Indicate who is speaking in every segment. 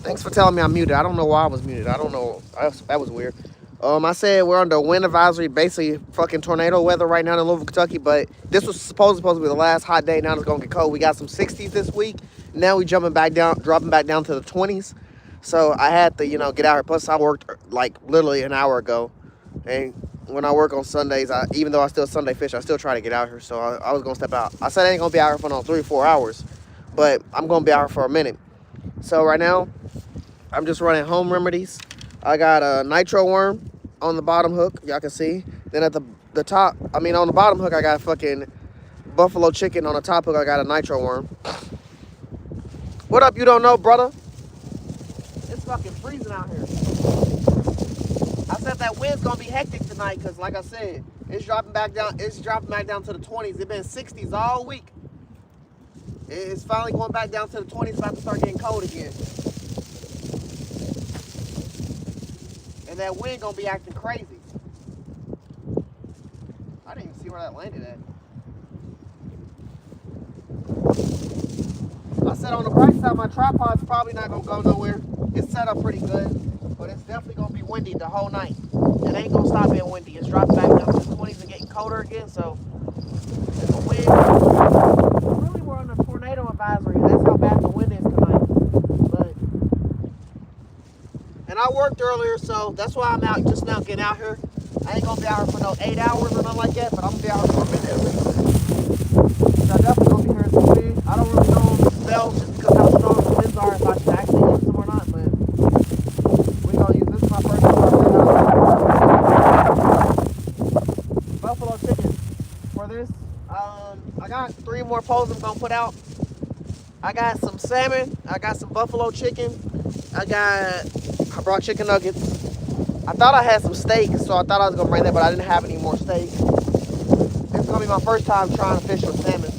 Speaker 1: Thanks for telling me I'm muted. I don't know why I was muted. I don't know. That was weird. I said we're under wind advisory, basically fucking tornado weather right now in Louisville, Kentucky. But this was supposed to be the last hot day. Now it's gonna get cold. We got some 60s this week. Now we jumping back down, dropping back down to the 20s. So I had to, get out here. Plus I worked like literally an hour ago, and when I work on Sundays, even though I still Sunday fish, I still try to get out here. So I was gonna step out. I said I ain't gonna be out here for no 3 or 4 hours, but I'm gonna be out here for a minute. So right now, I'm just running home remedies. I got a nitro worm on the bottom hook, y'all can see. Then at the top, on the bottom hook, I got fucking buffalo chicken. On the top hook, I got a nitro worm. What up, you don't know, brother? It's fucking freezing out here. I said that wind's gonna be hectic tonight, cause like I said, it's dropping back down. It's dropping back down to the 20s. It's been 60s all week. It's finally going back down to the 20s. About to start getting cold again. And that wind gonna be acting crazy. I didn't even see where that landed at. I said on the bright side, my tripod's probably not gonna go nowhere. It's set up pretty good, but it's definitely gonna be windy the whole night. It ain't gonna stop being windy. It's dropping back down to the 20s and getting colder again, so it's a wind. Really, we're on a tornado advisory. That's how bad the wind is tonight. And I worked earlier, so that's why I'm out just now getting out here. I ain't gonna be out here for no 8 hours or nothing like that, but I'm gonna be out here for a minute at least. So I definitely gonna be here in some wind. I don't really know the spell just because how strong the winds are, if I should actually use them or not, but we gonna use this is my first time. Buffalo chicken. For this, I got 3 more poles I'm gonna put out. I got some salmon, I got some buffalo chicken, I brought chicken nuggets. I thought I had some steak, so I thought I was gonna bring that, but I didn't have any more steak. It's gonna be my first time trying to fish with salmon.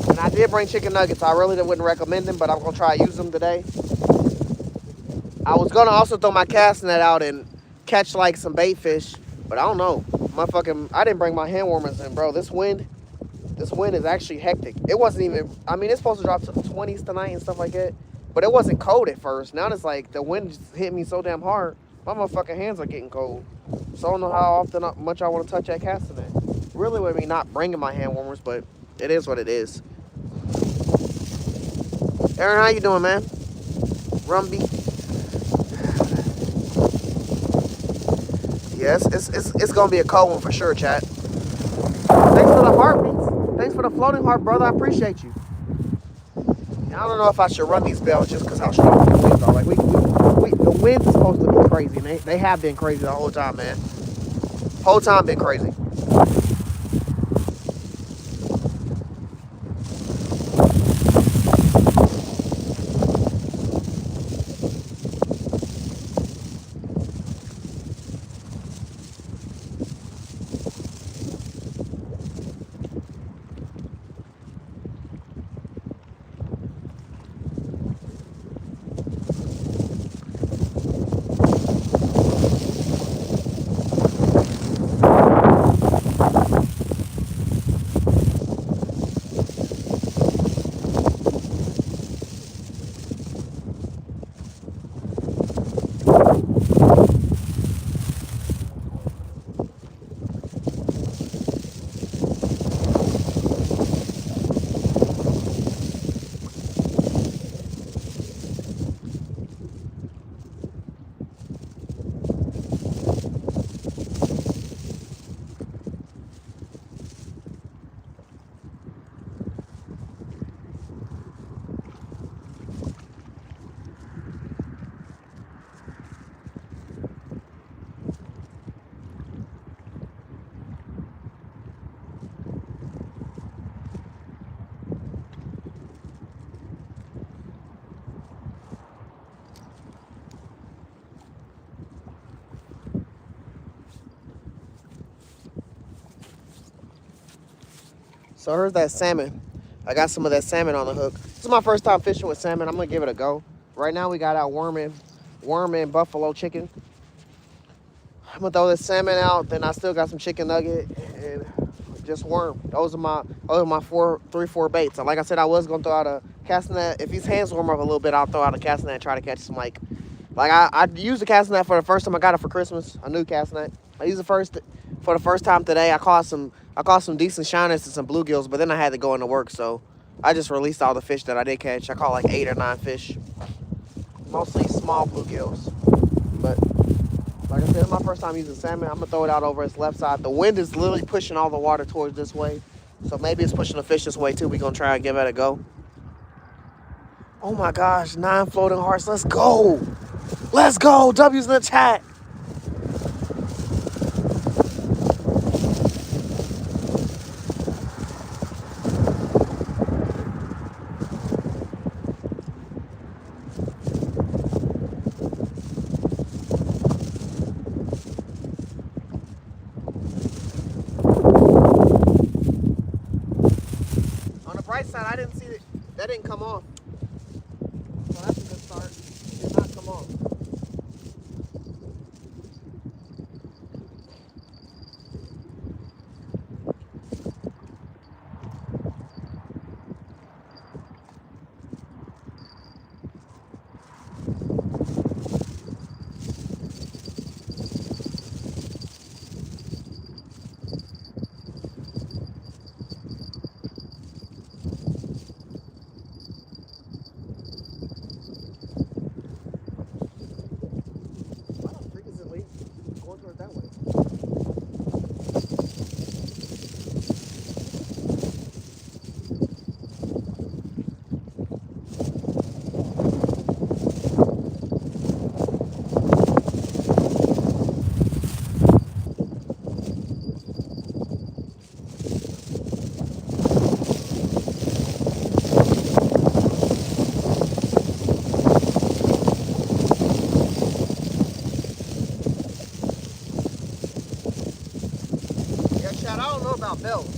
Speaker 1: And I did bring chicken nuggets. I really wouldn't recommend them, but I'm gonna try to use them today. I was gonna also throw my cast net out and catch like some bait fish, but I don't know. I didn't bring my hand warmers in, bro. This wind is actually hectic. It wasn't even, it's supposed to drop to the 20s tonight and stuff like that, but it wasn't cold at first. Now it's like the wind just hit me so damn hard. My motherfucking hands are getting cold. So I don't know how much I want to touch that casting net. Really with me not bringing my hand warmers, but it is what it is. Aaron, how you doing, man? Rumby. Yes, it's gonna be a cold one for sure, chat. Thanks for the heartbeats. Thanks for the floating heart, brother. I appreciate you. And I don't know if I should run these bells just because how strong the winds are. Like the winds are supposed to be crazy, and they have been crazy the whole time, man. Whole time been crazy. So here's that salmon. I got some of that salmon on the hook. This is my first time fishing with salmon. I'm gonna give it a go. Right now we got our worm and buffalo chicken. I'm gonna throw this salmon out. Then I still got some chicken nugget and just worm. Those are my 4 baits. And like I said, I was gonna throw out a casting net. If these hands warm up a little bit, I'll throw out a casting net and try to catch some I used the casting net for the first time. I got it for Christmas. A new casting net. I used it for the first time today. I caught some decent shiners and some bluegills, but then I had to go into work, so I just released all the fish that I did catch. I caught like 8 or 9 fish, mostly small bluegills. But like I said, it's my first time using salmon. I'm gonna throw it out over its left side. The wind is literally pushing all the water towards this way, so maybe it's pushing the fish this way too. We're gonna try and give it a go. Oh my gosh, 9 floating hearts. Let's go. Let's go. W's in the chat. On the bright side, I didn't see that didn't come off. So that's a good start. It did not come off. Why the freak is it late? Going towards that way. Yeah, Chad, I don't know about bells.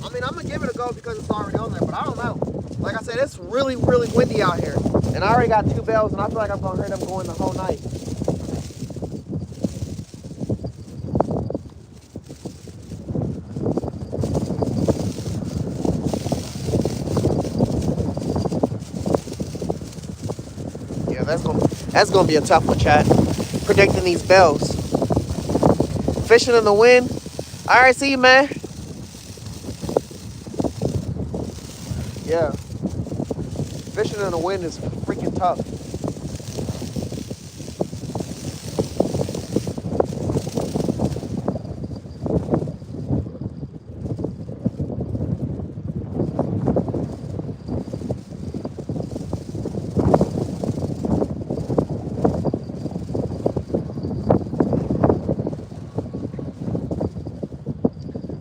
Speaker 1: I mean, I'm gonna give it a go because it's already on there, but I don't know. Like I said, it's really, really windy out here. And I already got 2 bells, and I feel like I'm gonna hear them going the whole night. Yeah, that's gonna be a tough one, Chad. Predicting these bells. Fishing in the wind. All right, see you, man. Yeah. Fishing in the wind is freaking tough.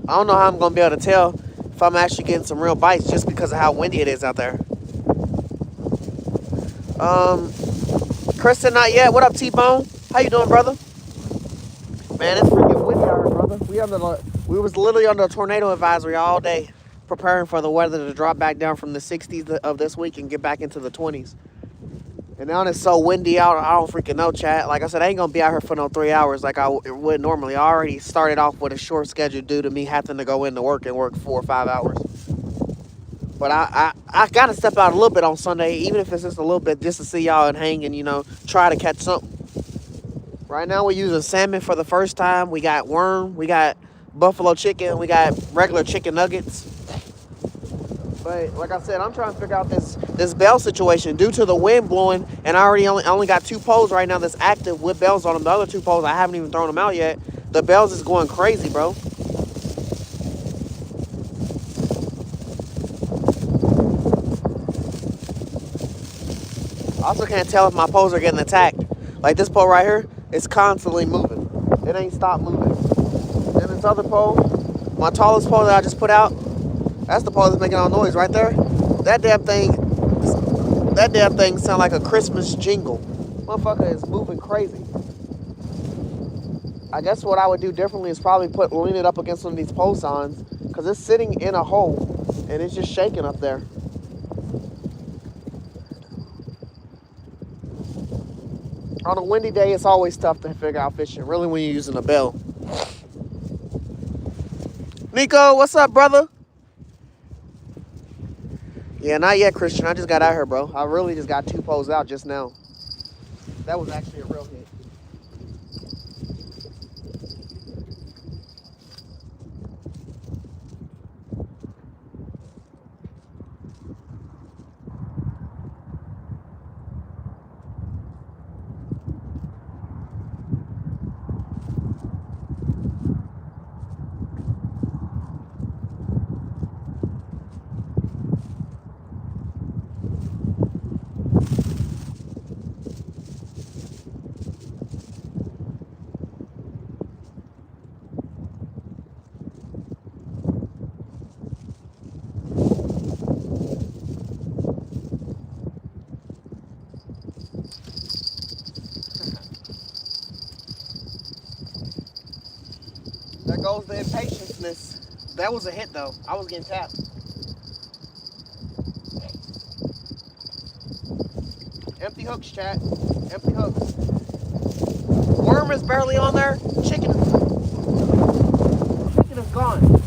Speaker 1: I don't know how I'm gonna be able to tell if I'm actually getting some real bites just because of how windy it is out there. Kristen, not yet. What up, T-Bone? How you doing, brother? Man, it's freaking windy out here, brother. We was literally under a tornado advisory all day, preparing for the weather to drop back down from the 60s of this week and get back into the 20s. And now it's so windy out, I don't freaking know, chat. Like I said, I ain't gonna be out here for no 3 hours like I would normally. I already started off with a short schedule due to me having to go into work and work 4 or 5 hours. But I gotta step out a little bit on Sunday, even if it's just a little bit, just to see y'all and hang and, you know, try to catch something. Right now we're using salmon for the first time. We got worm, we got buffalo chicken, we got regular chicken nuggets. But like I said, I'm trying to figure out this bell situation due to the wind blowing, and I already only got 2 poles right now that's active with bells on them. The other 2 poles, I haven't even thrown them out yet. The bells is going crazy, bro. I also can't tell if my poles are getting attacked. Like this pole right here, it's constantly moving. It ain't stopped moving. And this other pole, my tallest pole that I just put out, that's the pole that's making all noise right there. That damn thing sound like a Christmas jingle. Motherfucker is moving crazy. I guess what I would do differently is probably lean it up against one of these pole signs, because it's sitting in a hole and it's just shaking up there. On a windy day, it's always tough to figure out fishing, really, when you're using a bell. Nico, what's up, brother? Yeah, not yet, Christian. I just got out here, bro. I really just got 2 poles out just now. That was actually a real hit. There goes the impatienceness. That was a hit, though. I was getting tapped. Empty hooks, chat. Empty hooks. Worm is barely on there. Chicken is gone.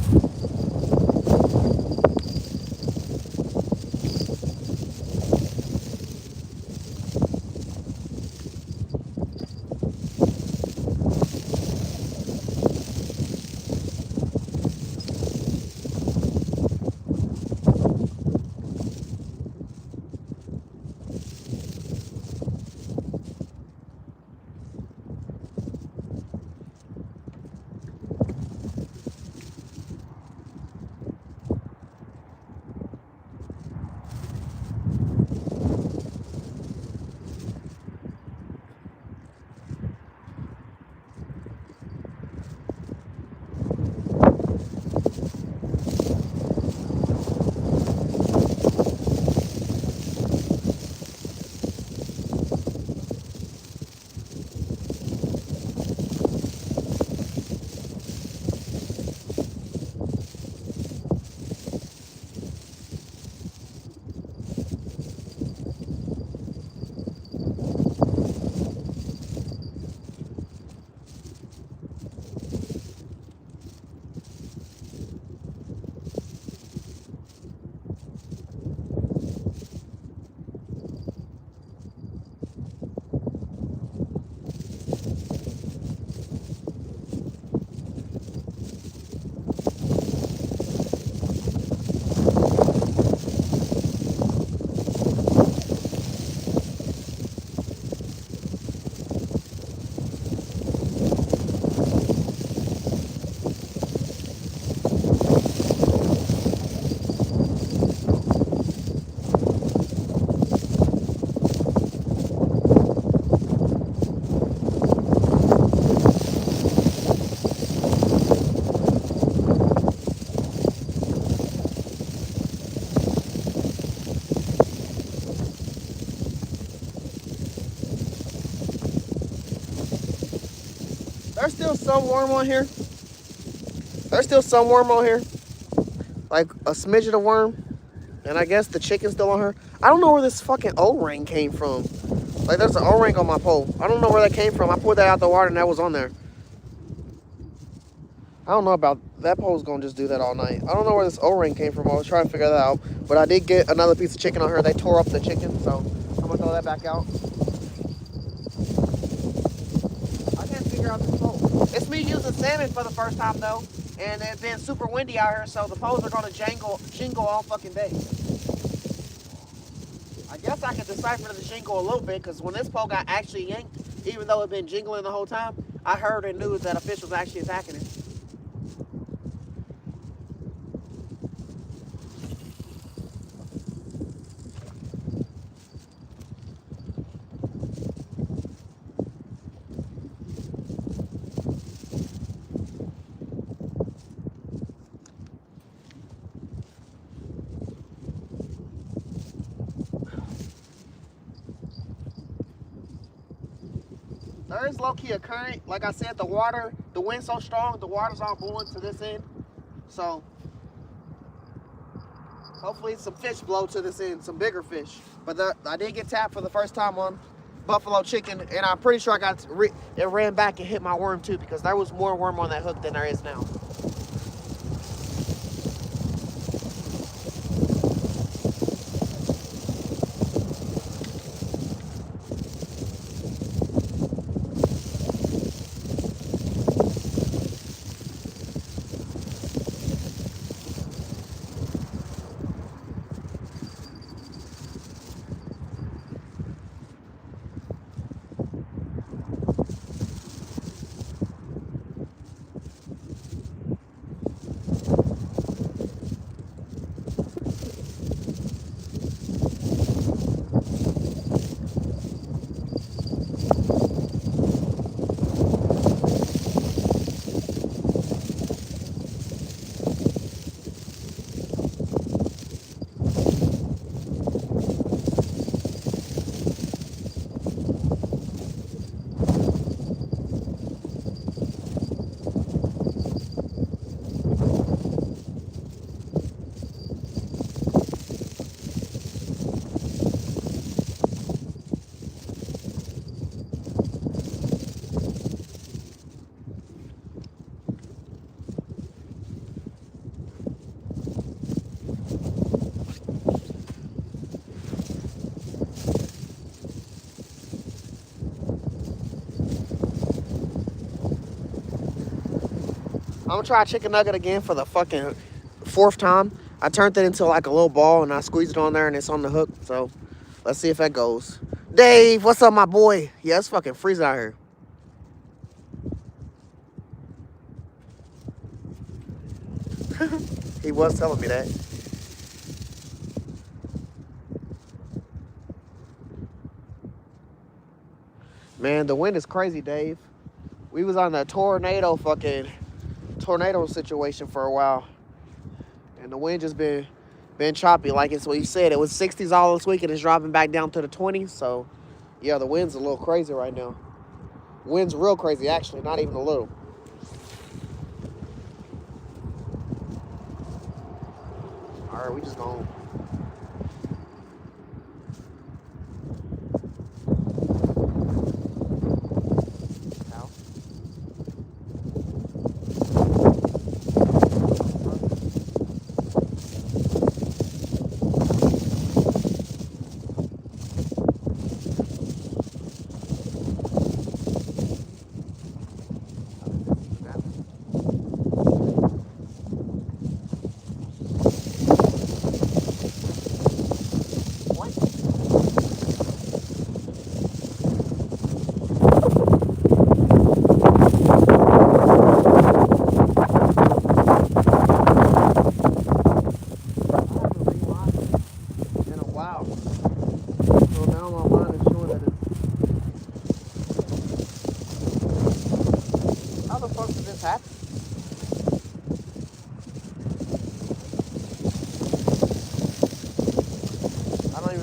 Speaker 1: There's still some worm on here. There's still some worm on here. Like a smidget of worm. And I guess the chicken's still on her. I don't know where this fucking O-ring came from. Like there's an O-ring on my pole. I don't know where that came from. I pulled that out the water and that was on there. I don't know about that pole's gonna just do that all night. I don't know where this O-ring came from. I was trying to figure that out. But I did get another piece of chicken on her. They tore up the chicken, so I'm gonna throw that back out. I can't figure out this pole. It's me using salmon for the first time though. And it's been super windy out here, so the poles are gonna jingle all fucking day. I guess I can decipher the jingle a little bit, because when this pole got actually yanked, even though it been jingling the whole time, I heard and knew that a fish was actually attacking it. There is low-key a current. Like I said, the wind's so strong, the water's all blowing to this end. So, hopefully some fish blow to this end, some bigger fish. But I did get tapped for the first time on buffalo chicken, and I'm pretty sure it ran back and hit my worm too, because there was more worm on that hook than there is now. I'm gonna try chicken nugget again for the fucking fourth time. I turned it into like a little ball and I squeezed it on there and it's on the hook. So let's see if that goes. Dave, what's up, my boy? Yeah, it's fucking freezing out here. He was telling me that. Man, the wind is crazy, Dave. We was on the tornado situation for a while. And the wind just been choppy. Like it's what you said. It was 60s all this week and it's dropping back down to the 20s. So yeah, the wind's a little crazy right now. Wind's real crazy actually, not even a little. Alright, we just going.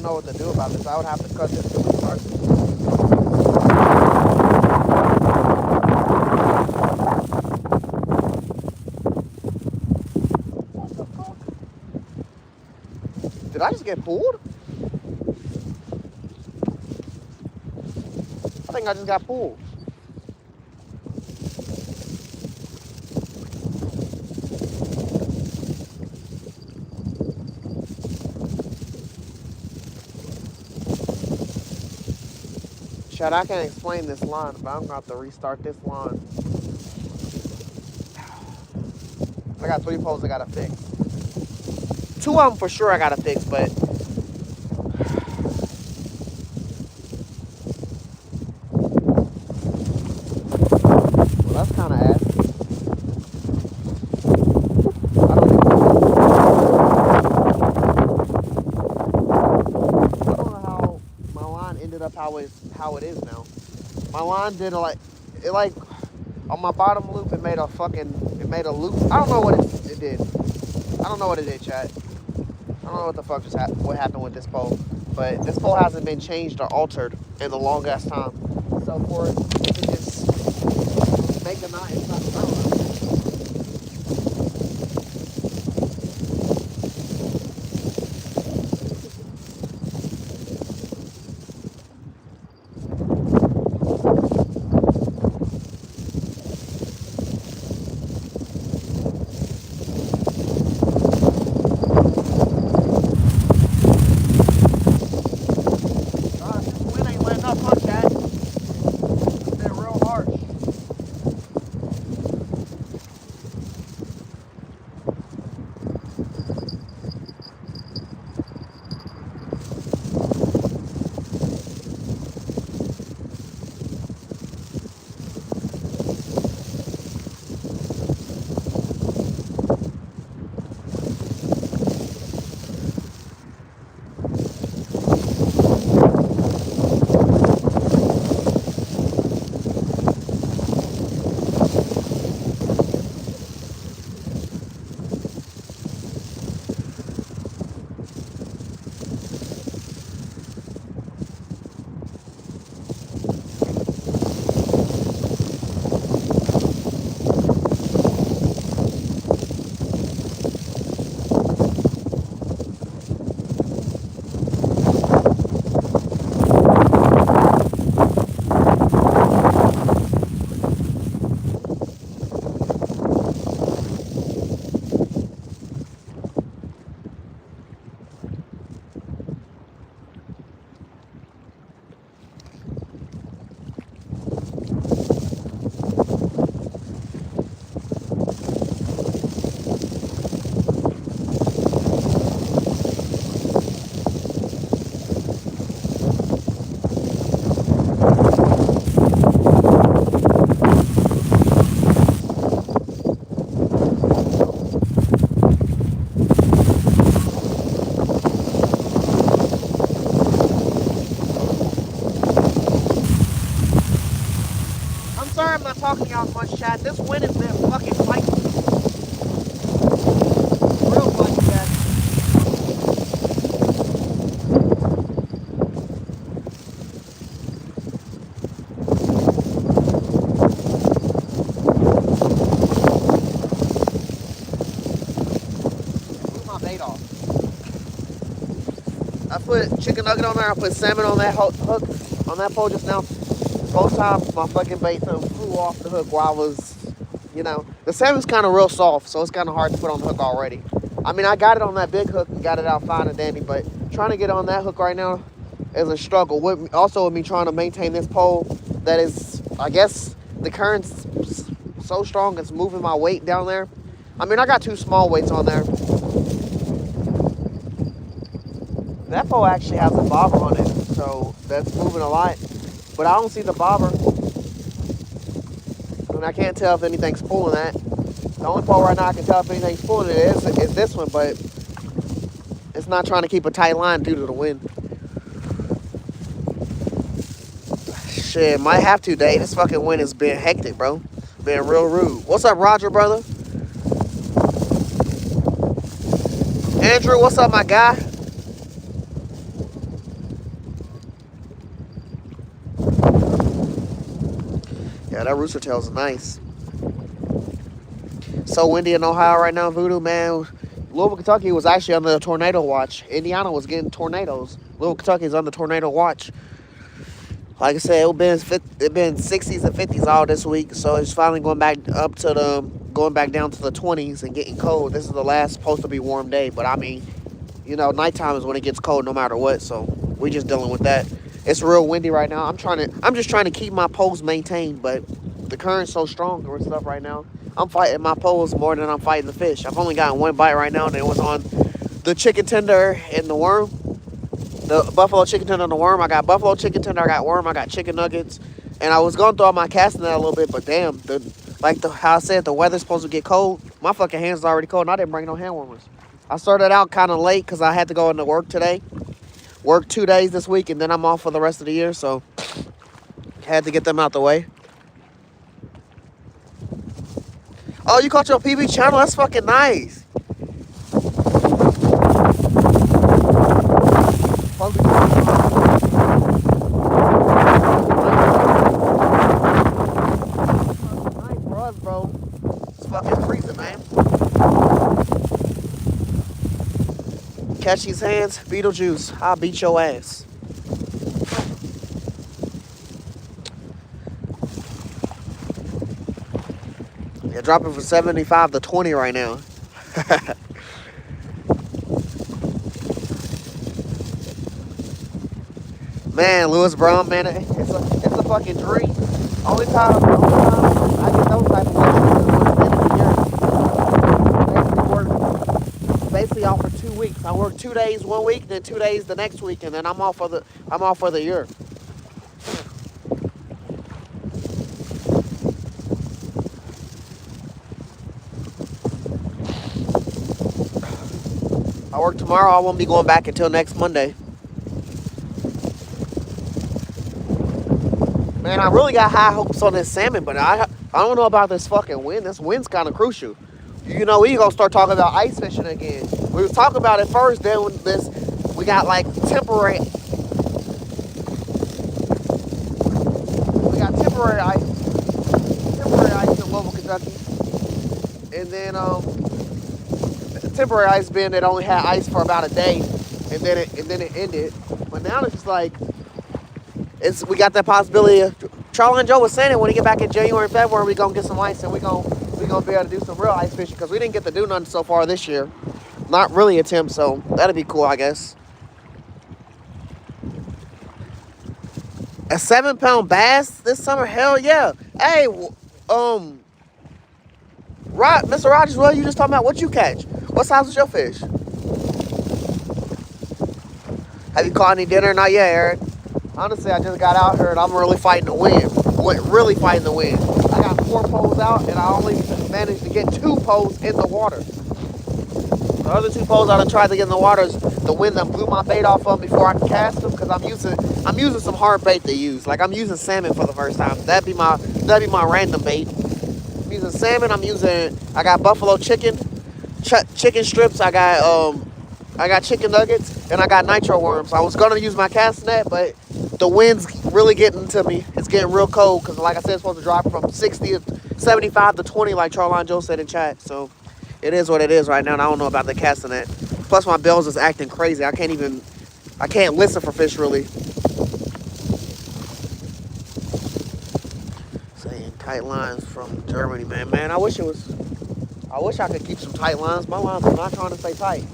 Speaker 1: Know what to do about this. I would have to cut this till we start. What the fuck? Did I just get pulled? I think I just got pulled. Chad, I can't explain this line, but I'm going to have to restart this line. I got 3 poles I got to fix. 2 of them for sure I got to fix, but... well, that's kind of ass. I don't know how my line ended up how it is now. My line did it like on my bottom loop it made a loop. I don't know what it did. I don't know what it did, chat. I don't know what the fuck what happened with this pole. But this pole hasn't been changed or altered in the long ass time. So for it to just make a knot, it's not, I don't know. talking to y'all much, chat. This wind has been fucking fighting. Real fucking chat. Move my bait off. I put chicken nugget on there. I put salmon on that hook on that pole just now. Both times my fucking bait flew off the hook while I was, the salmon's kind of real soft, so it's kind of hard to put on the hook already. I mean, I got it on that big hook and got it out fine and dandy, but trying to get on that hook right now is a struggle. Also with me trying to maintain this pole that is, I guess, the current's so strong it's moving my weight down there. I mean, I got 2 small weights on there. That pole actually has a bobber on it, so that's moving a lot. But I don't see the bobber. And I can't tell if anything's pulling that. The only pole right now I can tell if anything's pulling it is this one, but it's not trying to keep a tight line due to the wind. Shit, might have to, Dave. This fucking wind has been hectic, bro. Been real rude. What's up, Roger, brother? Andrew, what's up, my guy? Yeah, that rooster tail's nice. So windy in Ohio right now, Voodoo, man. Louisville, Kentucky was actually under the tornado watch. Indiana was getting tornadoes. Louisville, Kentucky is under tornado watch. Like I said, it's been 60s and 50s all this week, so it's finally going back down to the 20s and getting cold. This is the last supposed to be warm day, but I mean, nighttime is when it gets cold no matter what, so we just dealing with that. It's real windy right now. I'm just trying to keep my poles maintained, but the current's so strong and stuff right now. I'm fighting my poles more than I'm fighting the fish. I've only gotten 1 bite right now, and it was on the chicken tender and the worm. The buffalo chicken tender and the worm. I got buffalo chicken tender, I got worm, I got chicken nuggets. And I was going to throw my casting net a little bit, but damn, how I said, the weather's supposed to get cold. My fucking hands are already cold, and I didn't bring no hand warmers. I started out kind of late because I had to go into work today. Work 2 days this week, and then I'm off for the rest of the year, so had to get them out the way. Oh, you caught your PB channel? That's fucking nice. Nice for us, bro. It's fucking freezing, man. Catch these hands, Beetlejuice. I'll beat your ass. Yeah, dropping from 75 to 20 right now. Man, Louis Brown, man, it's a fucking dream. Only time I get those type of work basically off for 2 weeks. I work 2 days 1 week, then 2 days the next week, and then I'm off for the year. I work tomorrow. I won't be going back until next Monday. Man, I really got high hopes on this salmon, but I don't know about this fucking wind. This wind's kind of crucial. We gonna start talking about ice fishing again. We was talking about it first, then when we got like temporary ice in Louisville, Kentucky, and then temporary ice bin that only had ice for about a day, and then it ended. But now it's just like we got that possibility of Charlie and Joe was saying it when we get back in January and February, we gonna get some ice and we gonna be able to do some real ice fishing because we didn't get to do nothing so far this year. Not really attempt, so that'd be cool, I guess. A 7-pound bass this summer? Hell yeah. Hey, Mr. Rogers, what are you just talking about? What you catch? What size was your fish? Have you caught any dinner? Not yet, Eric. Honestly, I just got out here and I'm really fighting the wind. Really fighting the wind. I got 4 poles out and I only managed to get 2 poles in the water. The other 2 poles I done tried to get in the water is the wind that blew my bait off of before I can cast them because I'm using some hard bait to use. Like I'm using salmon for the first time. That'd be my random bait. I'm using salmon. I got buffalo chicken, chicken strips. I got chicken nuggets and I got nitro worms. I was gonna use my cast net, but the wind's really getting to me. It's getting real cold because, like I said, it's supposed to drop from 75 to 20, like Charline Joe said in chat. So it is what it is right now, and I don't know about the casting net. Plus, my bells is acting crazy. I can't listen for fish really. Saying tight lines from Germany, man. I wish I could keep some tight lines. My lines are not trying to stay tight.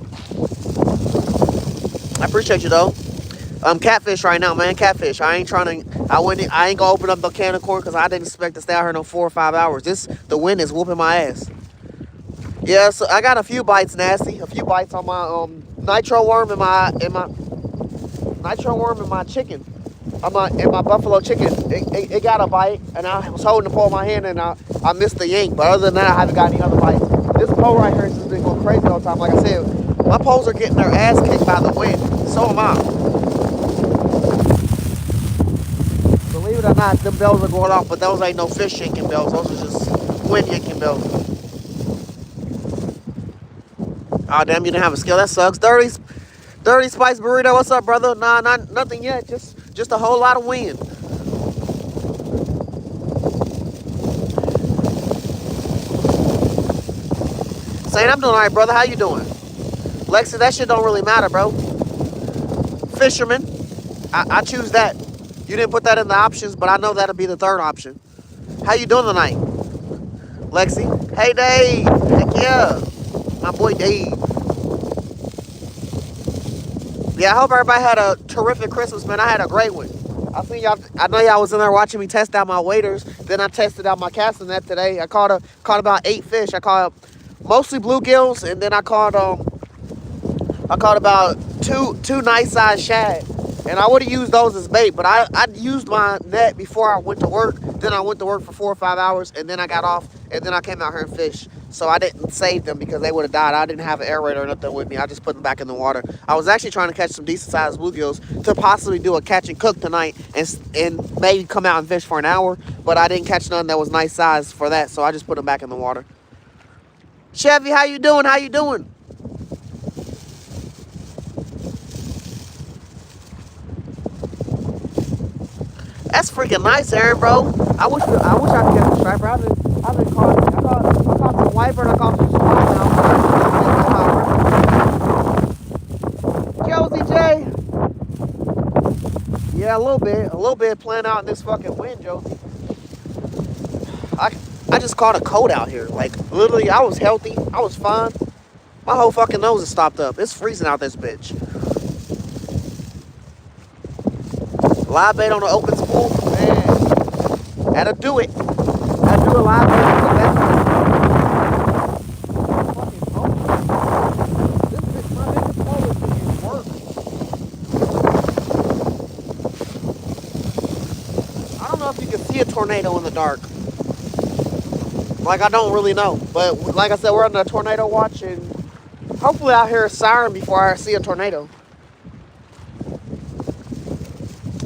Speaker 1: I appreciate you though. Catfish right now, man. Catfish. I ain't gonna open up the can of corn because I didn't expect to stay out here no 4 or 5 hours. The wind is whooping my ass. Yeah, so I got a few bites, nasty. A few bites on my nitro worm and my chicken. In my buffalo chicken. It got a bite, and I was holding the pole in my hand, and I missed the yank. But other than that, I haven't got any other bites. This pole right here has just been going crazy all the time. Like I said, my poles are getting their ass kicked by the wind. So am I. Believe it or not, them bells are going off, but those ain't no fish yanking bells. Those are just wind yanking bells. Oh, damn, you didn't have a skill. That sucks. Dirty Spice Burrito, what's up, brother? Nah, nothing yet. Just a whole lot of wind. Saying I'm doing all right, brother. How you doing? Lexi, that shit don't really matter, bro. Fisherman, I choose that. You didn't put that in the options, but I know that'll be the third option. How you doing tonight? Lexi? Hey, Dave. Heck yeah. My boy Dave. Yeah, I hope everybody had a terrific Christmas, man. I had a great one. I know y'all was in there watching me test out my waders. Then I tested out my casting net today. I caught about 8 fish. I caught mostly bluegills, and then I caught about two nice sized shad. And I would have used those as bait, but I used my net before I went to work. Then I went to work for 4 or 5 hours, and then I got off, and then I came out here and fished. So I didn't save them because they would have died. I didn't have an aerator or nothing with me. I just put them back in the water. I was actually trying to catch some decent sized bluegills to possibly do a catch and cook tonight and maybe come out and fish for an hour. But I didn't catch none that was nice size for that, so I just put them back in the water. Chevy, how you doing? How you doing? That's freaking nice, Aaron, bro. I wish I could get the striper. I've been caught. I caught some wiper and I caught some smallmouth. Josie J. Yeah, a little bit playing out in this fucking wind, Josie. I just caught a cold out here. Like literally, I was healthy. I was fine. My whole fucking nose is stopped up. It's freezing out this bitch. Live bait on the open spool, man. That'll do it. That'll do it. Live bait on the best. This bitch, my biggest pole is being worked. I don't know if you can see a tornado in the dark. Like, I don't really know. But like I said, we're under a tornado watch, and hopefully I'll hear a siren before I see a tornado.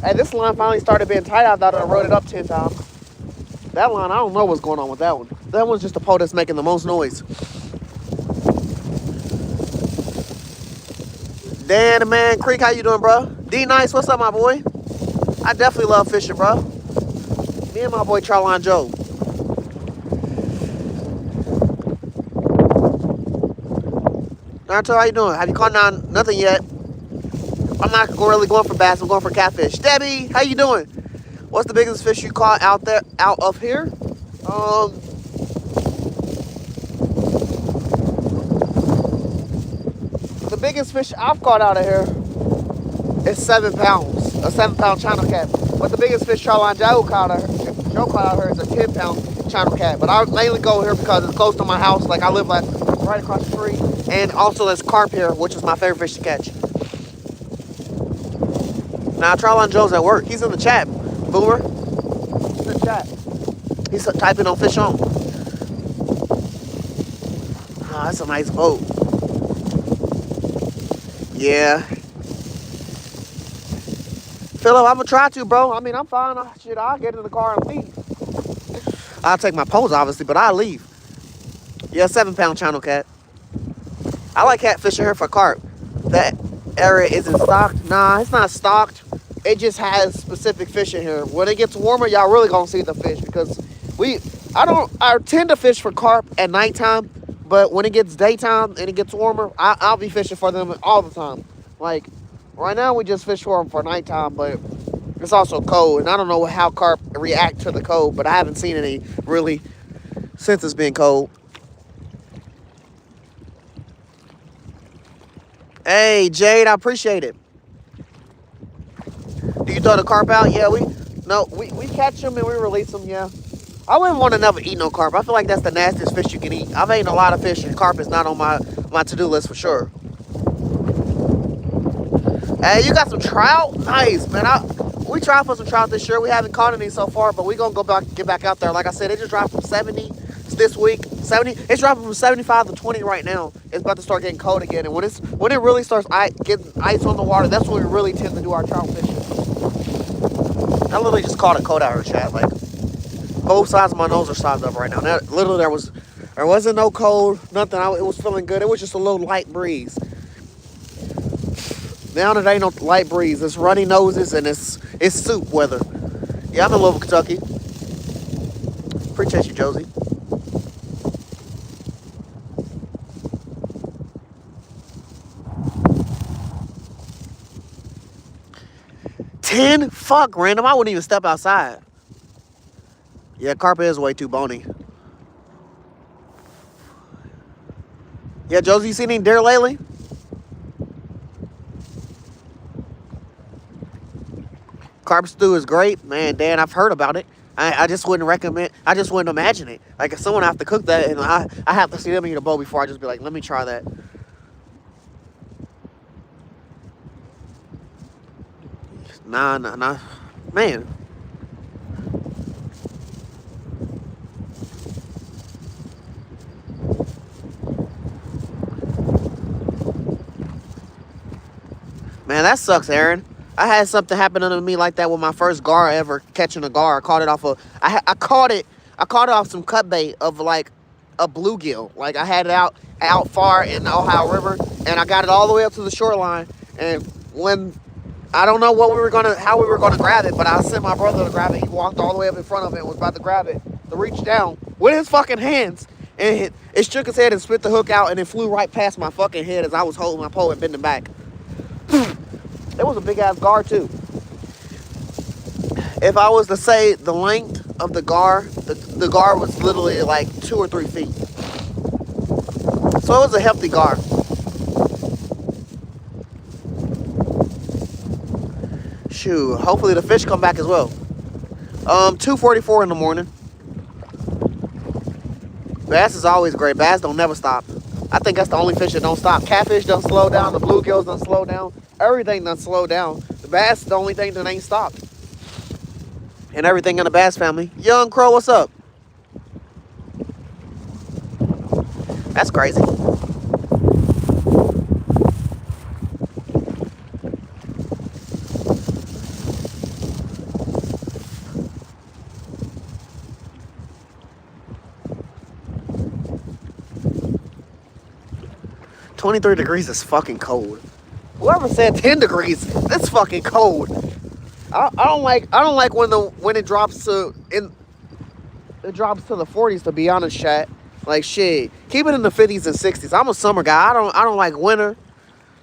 Speaker 1: Hey, this line finally started being tight. I thought I rode it up 10 times. That line, I don't know what's going on with that one. That one's just a pole that's making the most noise. Dan the Man Creek, how you doing, bro? D Nice, what's up, my boy? I definitely love fishing, bro. Me and my boy Charline Joe. Naruto, how you doing? Have you caught on nothing yet? I'm not really going for bass. I'm going for catfish. Debbie, how you doing? What's the biggest fish you caught out of here? The biggest fish I've caught out of here is 7 pounds. A 7-pound channel cat. But the biggest fish Charline Joe caught out here is a 10-pound channel cat. But I mainly go here because it's close to my house. Like I live like right across the street. And also there's carp here, which is my favorite fish to catch. Now, Charline Joe's at work. He's in the chat. Boomer. He's in the chat. He's typing on fish on. Oh, that's a nice boat. Yeah. Philip, I'm gonna try to, bro. I mean, I'm fine. Shit, I'll get in the car and leave. I'll take my poles, obviously, but I'll leave. Yeah, 7-pound channel cat. I like catfishing here for carp. That area isn't stocked. Nah, it's not stocked. It just has specific fish in here. When it gets warmer, y'all really gonna see the fish because I tend to fish for carp at nighttime, but when it gets daytime and it gets warmer, I'll be fishing for them all the time. Like, right now we just fish for them for nighttime, but it's also cold, and I don't know how carp react to the cold, but I haven't seen any really since it's been cold. Hey, Jade, I appreciate it. Do you throw the carp out? Yeah, we catch them and we release them, yeah. I wouldn't want to never eat no carp. I feel like that's the nastiest fish you can eat. I've eaten a lot of fish, and carp is not on my to-do list for sure. Hey, you got some trout? Nice, man. We tried for some trout this year. We haven't caught any so far, but we're going to get back out there. Like I said, it just dropped from 70 this week. 70. It's dropping from 75 to 20 right now. It's about to start getting cold again. And when it really starts getting ice on the water, that's when we really tend to do our trout fishing. I literally just caught a cold out here, chat. Like, both sides of my nose are sized up right now. Literally, there wasn't no cold, nothing. It was feeling good. It was just a little light breeze. Now there ain't no light breeze. It's runny noses and it's soup weather. Yeah, I'm in Louisville, Kentucky. Appreciate you, Josie. Fuck, random. I wouldn't even step outside. Yeah, carp is way too bony. Yeah, Josie, you seen any deer lately? Carp stew is great. Man, Dan, I've heard about it. I just wouldn't recommend, I just wouldn't imagine it. Like, if someone have to cook that, and I have to see them eat a bowl before I just be like, let me try that. Nah. Man. Man, that sucks, Aaron. I had something happen to me like that with my first gar ever catching a gar. I caught it off I caught it off some cut bait of like a bluegill. Like, I had it out far in the Ohio River, and I got it all the way up to the shoreline. And when I don't know how we were gonna grab it, but I sent my brother to grab it. He walked all the way up in front of it and was about to grab it, to reach down with his fucking hands, and it shook his head and spit the hook out, and it flew right past my fucking head as I was holding my pole and bending back. It was a big ass gar too. If I was to say the length of the gar, the gar was literally like 2 or 3 feet. So it was a hefty gar. Shoot, hopefully the fish come back as well. 2:44 in the morning. Bass is always great. Bass don't never stop. I think that's the only fish that don't stop. Catfish don't slow down. The bluegills don't slow down. Everything doesn't slow down. The bass is the only thing that ain't stopped. And everything in the bass family. Young Crow, what's up? That's crazy. $23 degrees is fucking cold. Whoever said 10 degrees, that's fucking cold. I don't like when it drops to the 40s, to be honest, chat. Like, shit, keep it in the 50s and 60s. I'm a summer guy. I don't like winter.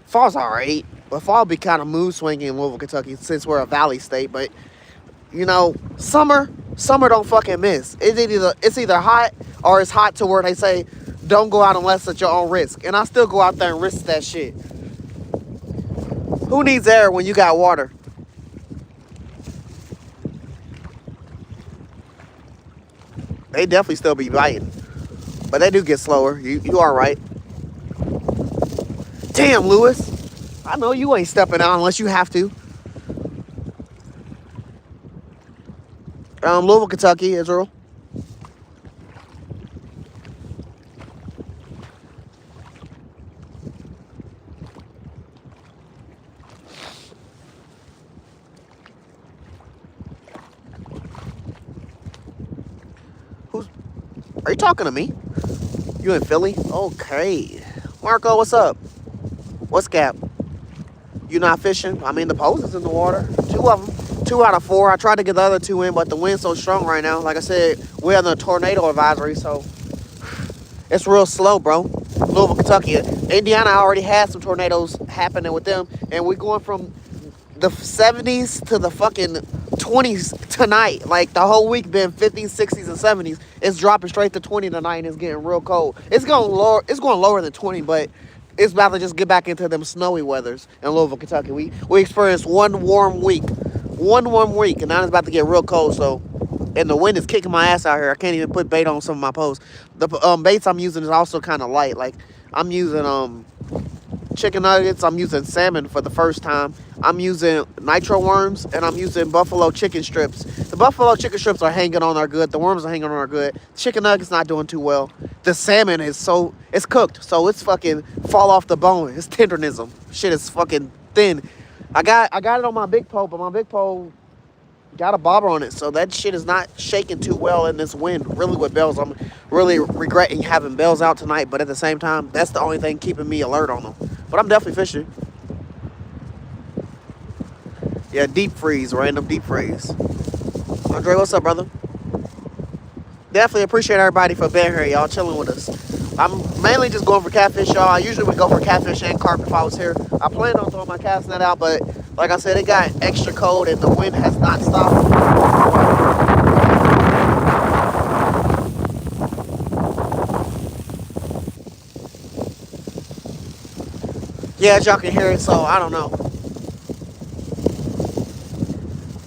Speaker 1: Fall's alright, but fall be kind of mood swinging in Louisville, Kentucky, since we're a valley state. But you know, summer don't fucking miss. It's either hot or it's hot to where they say don't go out unless at your own risk. And I still go out there and risk that shit. Who needs air when you got water? They definitely still be biting. But they do get slower. You are right. Damn, Lewis. I know you ain't stepping out unless you have to. Louisville, Kentucky, Israel. Are you talking to me? You in Philly? Okay. Marco, what's up? What's Cap? You not fishing? I mean, the post is in the water. Two of them. 2 out of 4. I tried to get the other two in, but the wind's so strong right now. Like I said, we're on the tornado advisory, so it's real slow, bro. Louisville, Kentucky. Indiana already had some tornadoes happening with them, and we're going from the 70s to the fucking 20s tonight. Like the whole week been 50s, 60s, and 70s. It's dropping straight to 20 tonight, and it's getting real cold. It's going lower. It's going lower than 20, but it's about to just get back into them snowy weathers in Louisville, Kentucky. We experienced one warm week, and now it's about to get real cold. So, and the wind is kicking my ass out here. I can't even put bait on some of my posts. The baits I'm using is also kind of light. Like I'm using chicken nuggets. I'm using salmon for the first time. I'm using nitro worms, and I'm using buffalo chicken strips. The buffalo chicken strips are hanging on our good. The worms are hanging on our good. Chicken nuggets not doing too well. The salmon is it's cooked, so it's fucking fall off the bone. It's tenderism. Shit is fucking thin. I got it on my big pole, but my big pole got a bobber on it, so that shit is not shaking too well in this wind. Really, with bells, I'm really regretting having bells out tonight, but at the same time, that's the only thing keeping me alert on them. But I'm definitely fishing. Yeah, deep freeze, random deep freeze. Andre, what's up, brother? Definitely appreciate everybody for being here, y'all, chilling with us. I'm mainly just going for catfish, y'all. I usually would go for catfish and carp if I was here. I planned on throwing my cast net out, but like I said, it got extra cold and the wind has not stopped. Yeah, as y'all can hear it, so I don't know.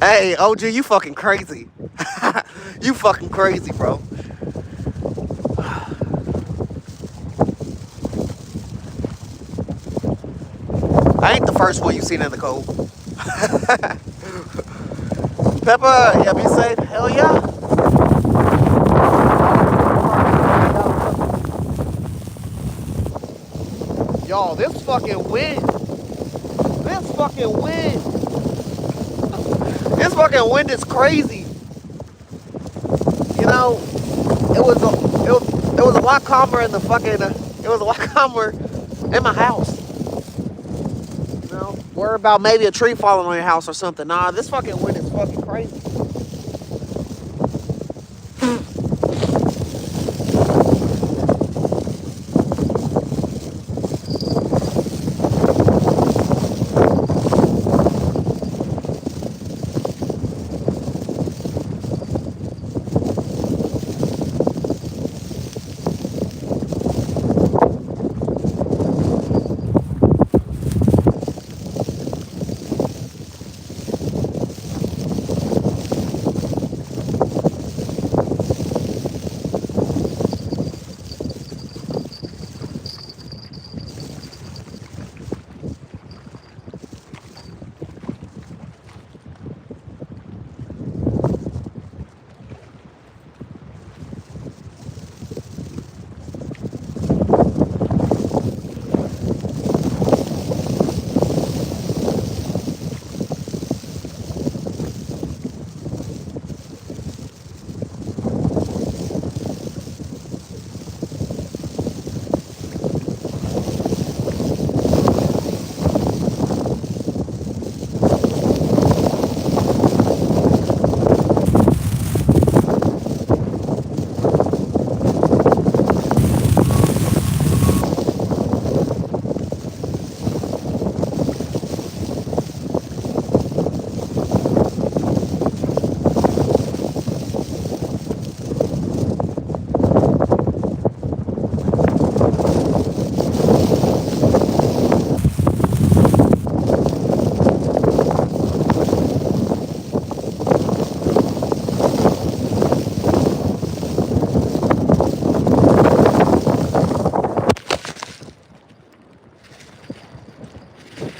Speaker 1: Hey, OG, you fucking crazy. You fucking crazy, bro. I ain't the first one you seen in the cold. Pepper, yeah, be safe. Hell yeah. Y'all, this fucking wind. This fucking wind. This fucking wind is crazy. You know, it was a lot calmer in the fucking. It was a lot calmer in my house. You know, worry about maybe a tree falling on your house or something. Nah, this fucking wind is fucking crazy.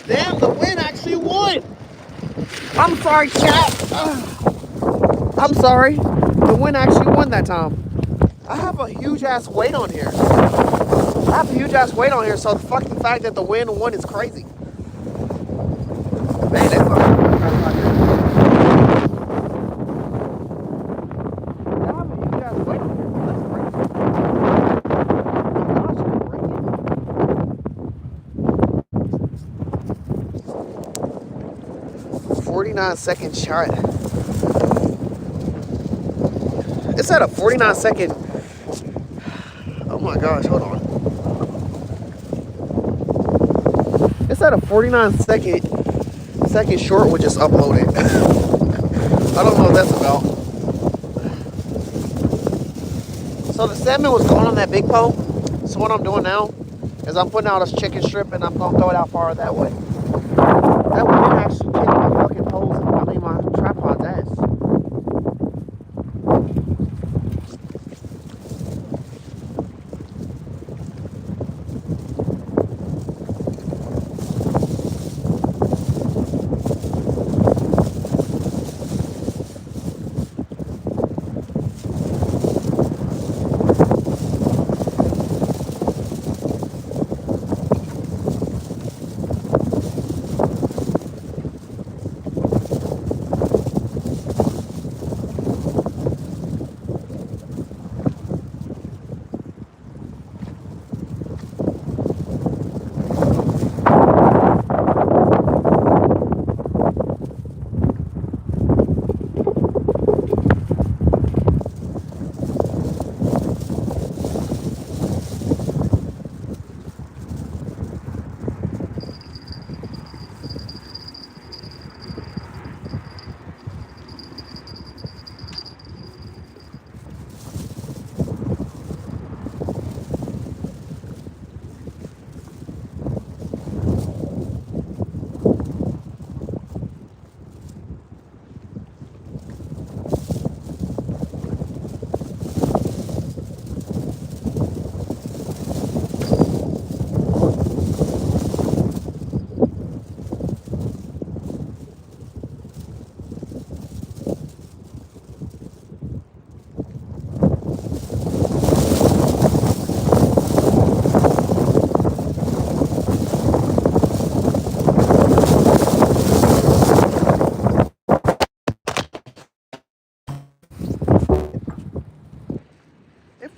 Speaker 1: Damn, the wind actually won. I'm sorry, chat. I'm sorry. The wind actually won that time. I have a huge ass weight on here. So the fucking fact that the wind won is crazy. Man, that's fucking I have a huge ass weight on here. That's crazy. 49-second shot. It's at a 49-second. Oh my gosh, hold on. It's at a 49-second short, which just uploaded. I don't know what that's about. So the salmon was going on that big pole. So what I'm doing now is I'm putting out a chicken strip and I'm gonna throw it out far that way. That wind actually kicked my fucking poles. I mean my tripod's ass.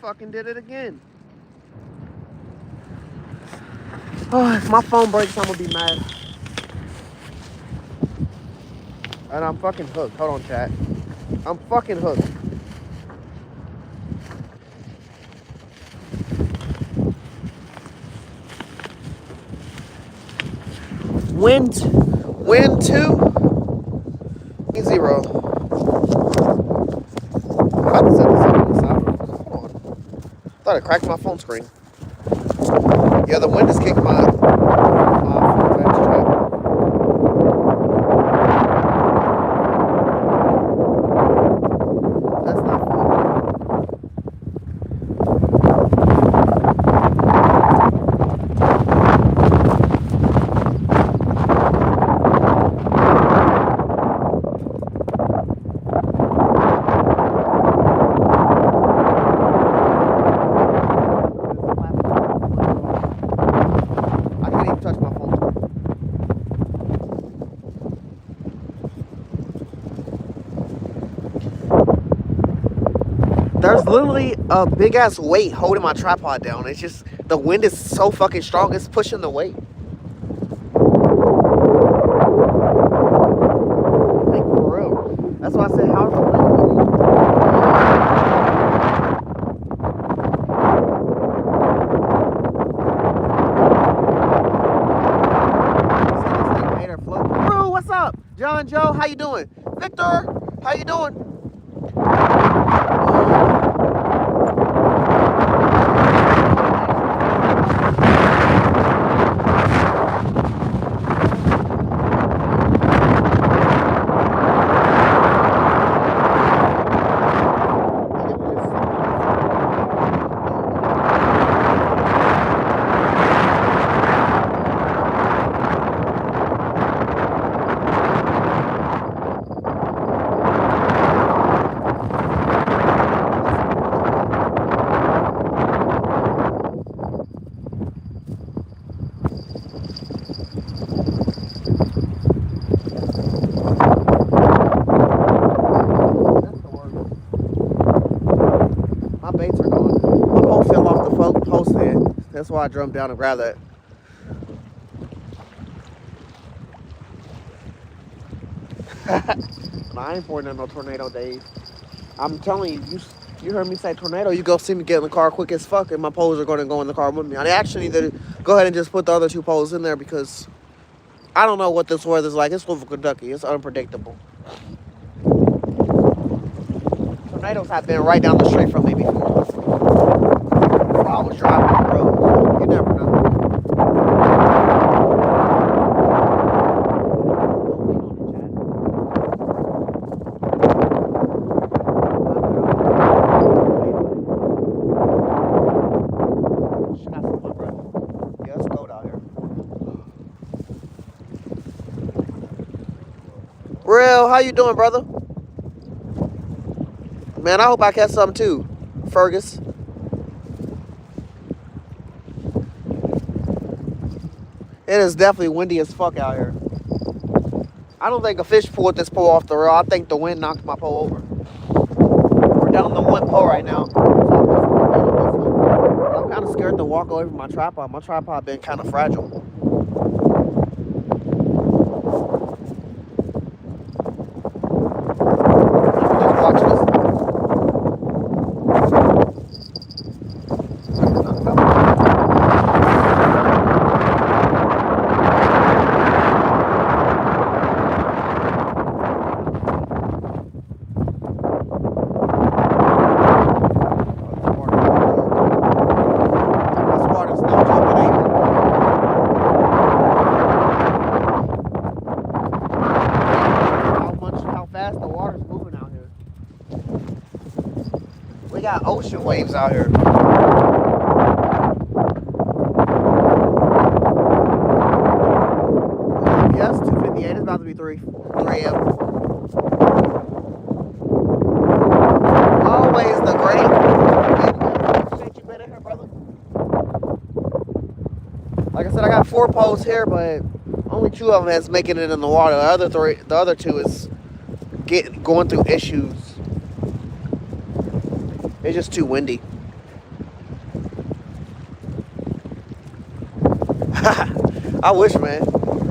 Speaker 1: Fucking did it again. Oh, if my phone breaks, I'm gonna be mad. And I'm fucking hooked. Hold on, chat. I'm fucking hooked. Wind 2, 0. I'm about to set this up on the side. Hold on. Thought it cracked my phone screen. Yeah, the wind is kicking my phone back, chat. That's not fun. There's literally a big ass weight holding my tripod down. It's just the wind is so fucking strong, it's pushing the weight. Like for real. That's why I said, how's the wind moving? Bro, what's up? John Joe, how you doing? Victor, how you doing? That's why I jumped down and grabbed that. I ain't pouring in no tornado days. I'm telling you, you heard me say tornado. You go see me get in the car quick as fuck, and my poles are going to go in the car with me. I actually need to go ahead and just put the other two poles in there because I don't know what this weather's like. It's Louisville, Kentucky. It's unpredictable. Tornadoes have been right down the street from me before. While I was driving on the road, so you never know. Real, how you doing, brother? Man, I hope I catch something too, Fergus. It is definitely windy as fuck out here. I don't think a fish pulled this pole off the rail. I think the wind knocked my pole over. We're down to one pole right now. I'm kind of scared to walk away from my tripod. My tripod been kind of fragile. Ocean waves out here. Yes, 2:58. It's about to be 3 a.m. Always the great. You been in here, brother? Like I said, I got 4 poles here, but only 2 of them has making it in the water. The other 2 is going through issues. It's just too windy. I wish, man.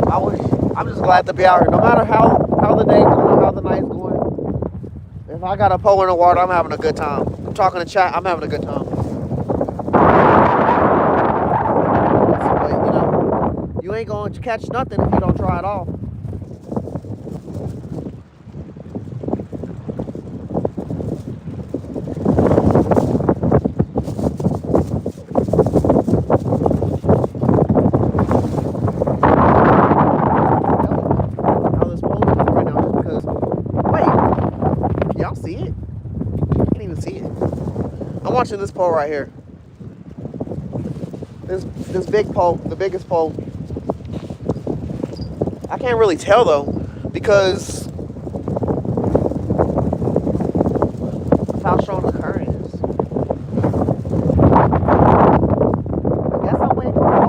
Speaker 1: I wish. I'm just glad to be out here. No matter how the day going, how the night's going. If I got a pole in the water, I'm having a good time. I'm talking to chat. I'm having a good time. But, you know, you ain't going to catch nothing if you don't try it off. Watching this pole right here. This big pole, the biggest pole. I can't really tell though, because of how strong the current is. I guess I'll wait for it.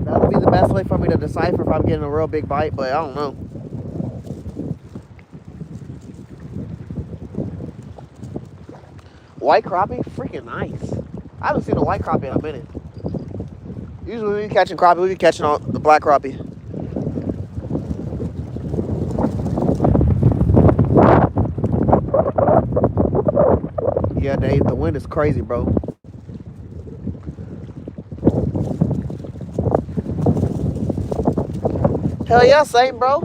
Speaker 1: That would be the best way for me to decipher if I'm getting a real big bite, but I don't know. White crappie? Freaking nice. I haven't seen a white crappie in a minute. Usually when we be catching crappie, we be catching all the black crappie. Yeah, Dave, the wind is crazy, bro. Hell yeah, same, bro.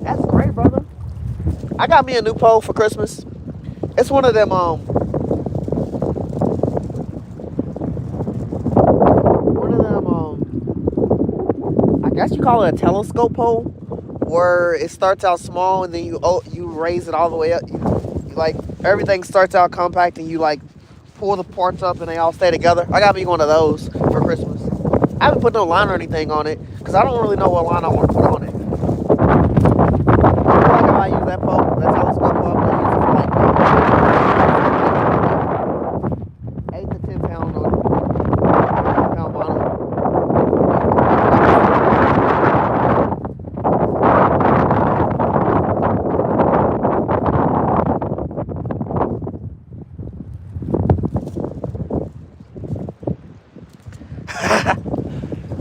Speaker 1: That's great, brother. I got me a new pole for Christmas. It's one of them, I guess you call it a telescope pole, where it starts out small and then you raise it all the way up. You like, everything starts out compact and you like pull the parts up and they all stay together. I got me one of those for Christmas. I haven't put no line or anything on it because I don't really know what line I want to put on it. Like if I use that pole, that telescope pole, I'm gonna use it for like 8 to 10 pound bottom.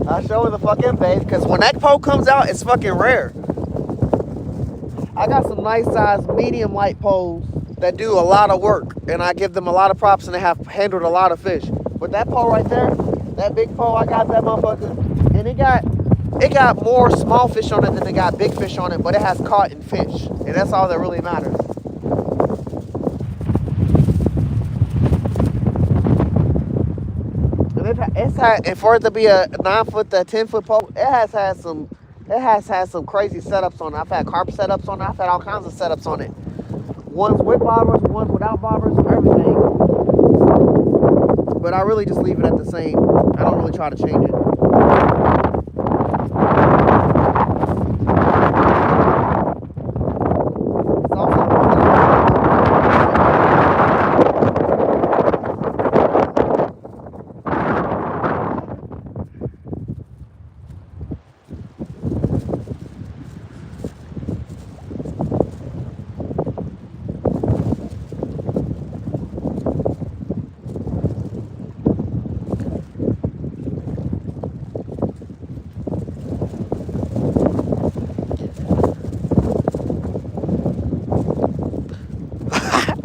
Speaker 1: I'll show you the fucking bait because when that pole comes out, it's fucking rare. I got some nice size medium light poles that do a lot of work, and I give them a lot of props, and they have handled a lot of fish. But that pole right there, that big pole, I got that motherfucker, and it got more small fish on it than it got big fish on it, but it has caught in fish, and that's all that really matters. And for it to be a 9-foot to 10-foot pole, it has had some crazy setups on it. I've had carp setups on it. I've had all kinds of setups on it. Ones with bobbers, ones without bobbers, everything. But I really just leave it at the same. I don't really try to change it.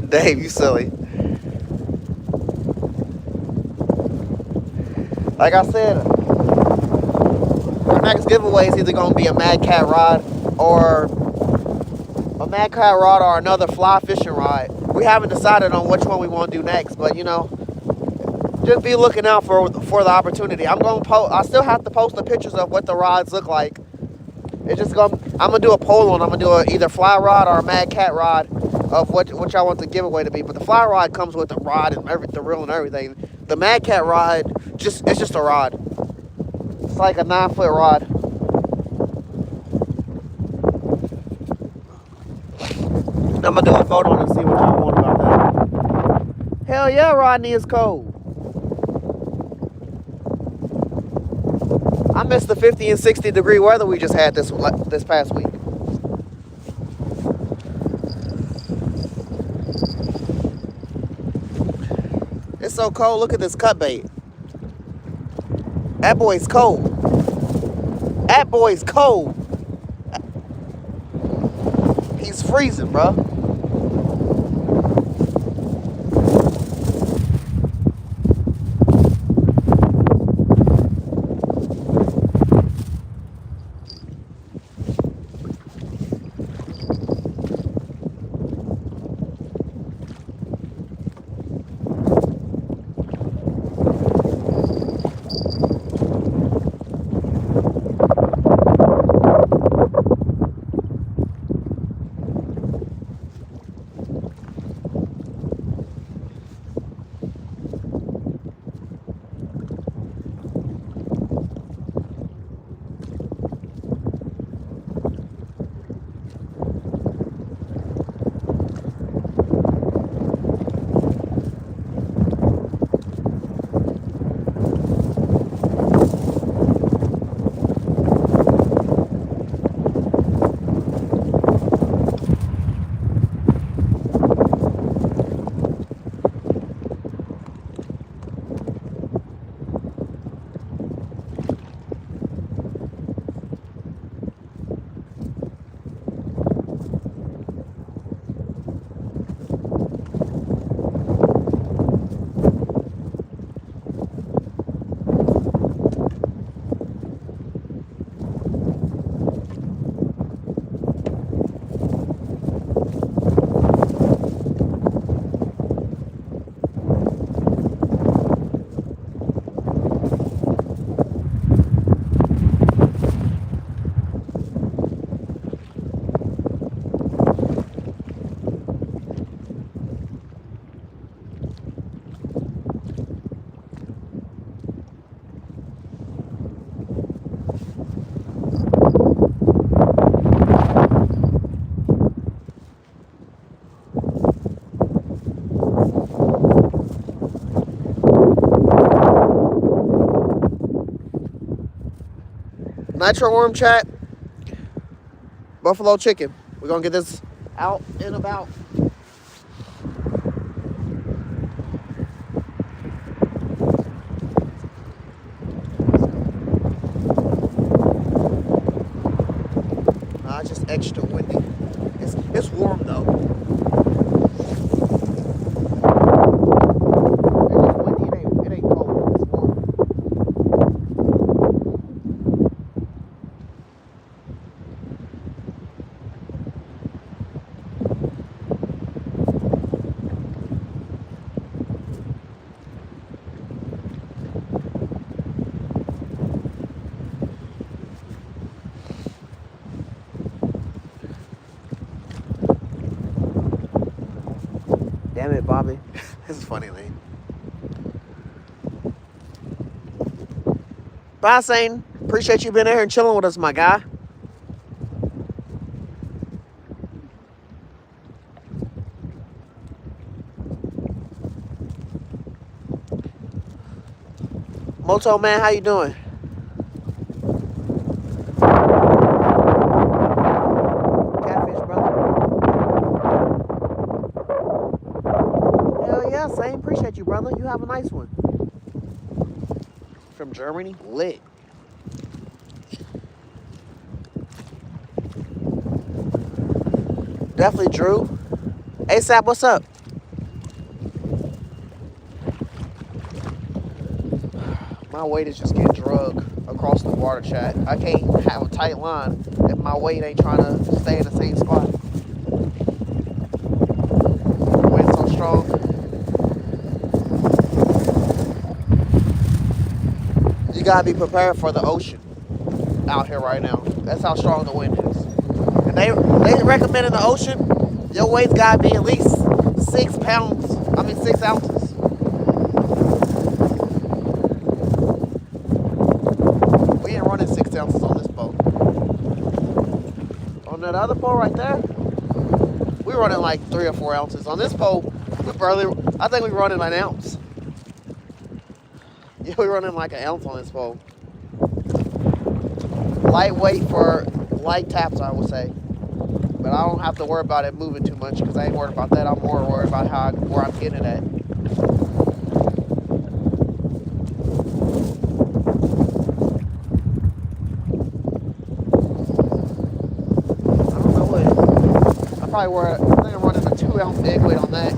Speaker 1: Dave, you silly. Like I said, our next giveaway is either going to be a Mad Cat rod or another fly fishing rod. We haven't decided on which one we want to do next, but you know, just be looking out for the opportunity. I still have to post the pictures of what the rods look like. I'm gonna do a poll on. I'm gonna do either fly rod or a Mad Cat rod of which I want the giveaway to be. But the fly rod comes with the rod and the reel and everything. The Mad Cat rod it's just a rod. It's like a 9-foot rod. I'm gonna do a photo and see what y'all want about that. Hell yeah, Rodney is cold. I missed the 50 and 60 degree weather we just had this past week. It's so cold. Look at this cut bait. That boy's cold. That boy's cold. He's freezing, bro. Nitro Worm chat. Buffalo chicken. We're gonna get this out and about. it's extra windy. It's warm though. It's just windy. It ain't cold. It's warm. Damn it, Bobby. This is funny, Lane. Bye, Satan. Appreciate you being here and chilling with us, my guy. Moto man, how you doing? Catfish, brother. Hell yeah, Satan. Appreciate you, brother. You have a nice one. From Germany, lit. Definitely Drew. ASAP, what's up? My weight is just getting drugged across the water, chat. I can't have a tight line if my weight ain't trying to stay in the same spot. The wind's so strong. You gotta be prepared for the ocean out here right now. That's how strong the wind is. And they recommend in the ocean, your weight's gotta be at least 6 pounds. 6 ounces. We ain't running 6 ounces on this boat. On that other boat right there, we're running like 3 or 4 ounces. On this boat, I think we're running an ounce. Yeah, we're running like an ounce on this boat. Lightweight for light taps, I would say. But I don't have to worry about it moving too much because I ain't worried about that. I'm more worried about where I'm getting it at. I don't know what. I think I'm running a 2-ounce egg weight on that.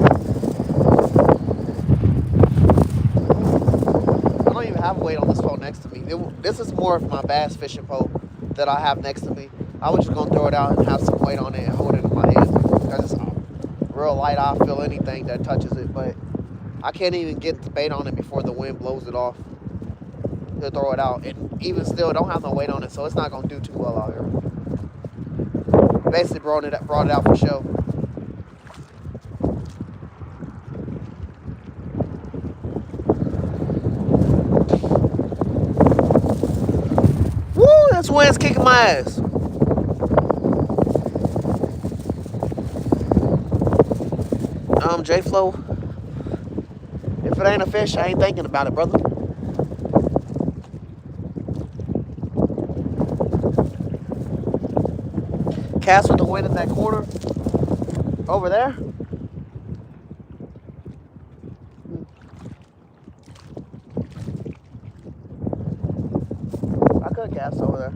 Speaker 1: I don't even have a weight on this pole next to me. This is more of my bass fishing pole that I have next to me. I was just gonna throw it out and have some weight on it and hold it in my hand because it's real light. I feel anything that touches it, but I can't even get the bait on it before the wind blows it off to throw it out. And even still, don't have no weight on it, so it's not gonna do too well out here. Basically, brought it out for show. Woo! This wind's kicking my ass. J-Flow, if it ain't a fish, I ain't thinking about it, brother. Cast with the wind in that corner over there. I could cast over there.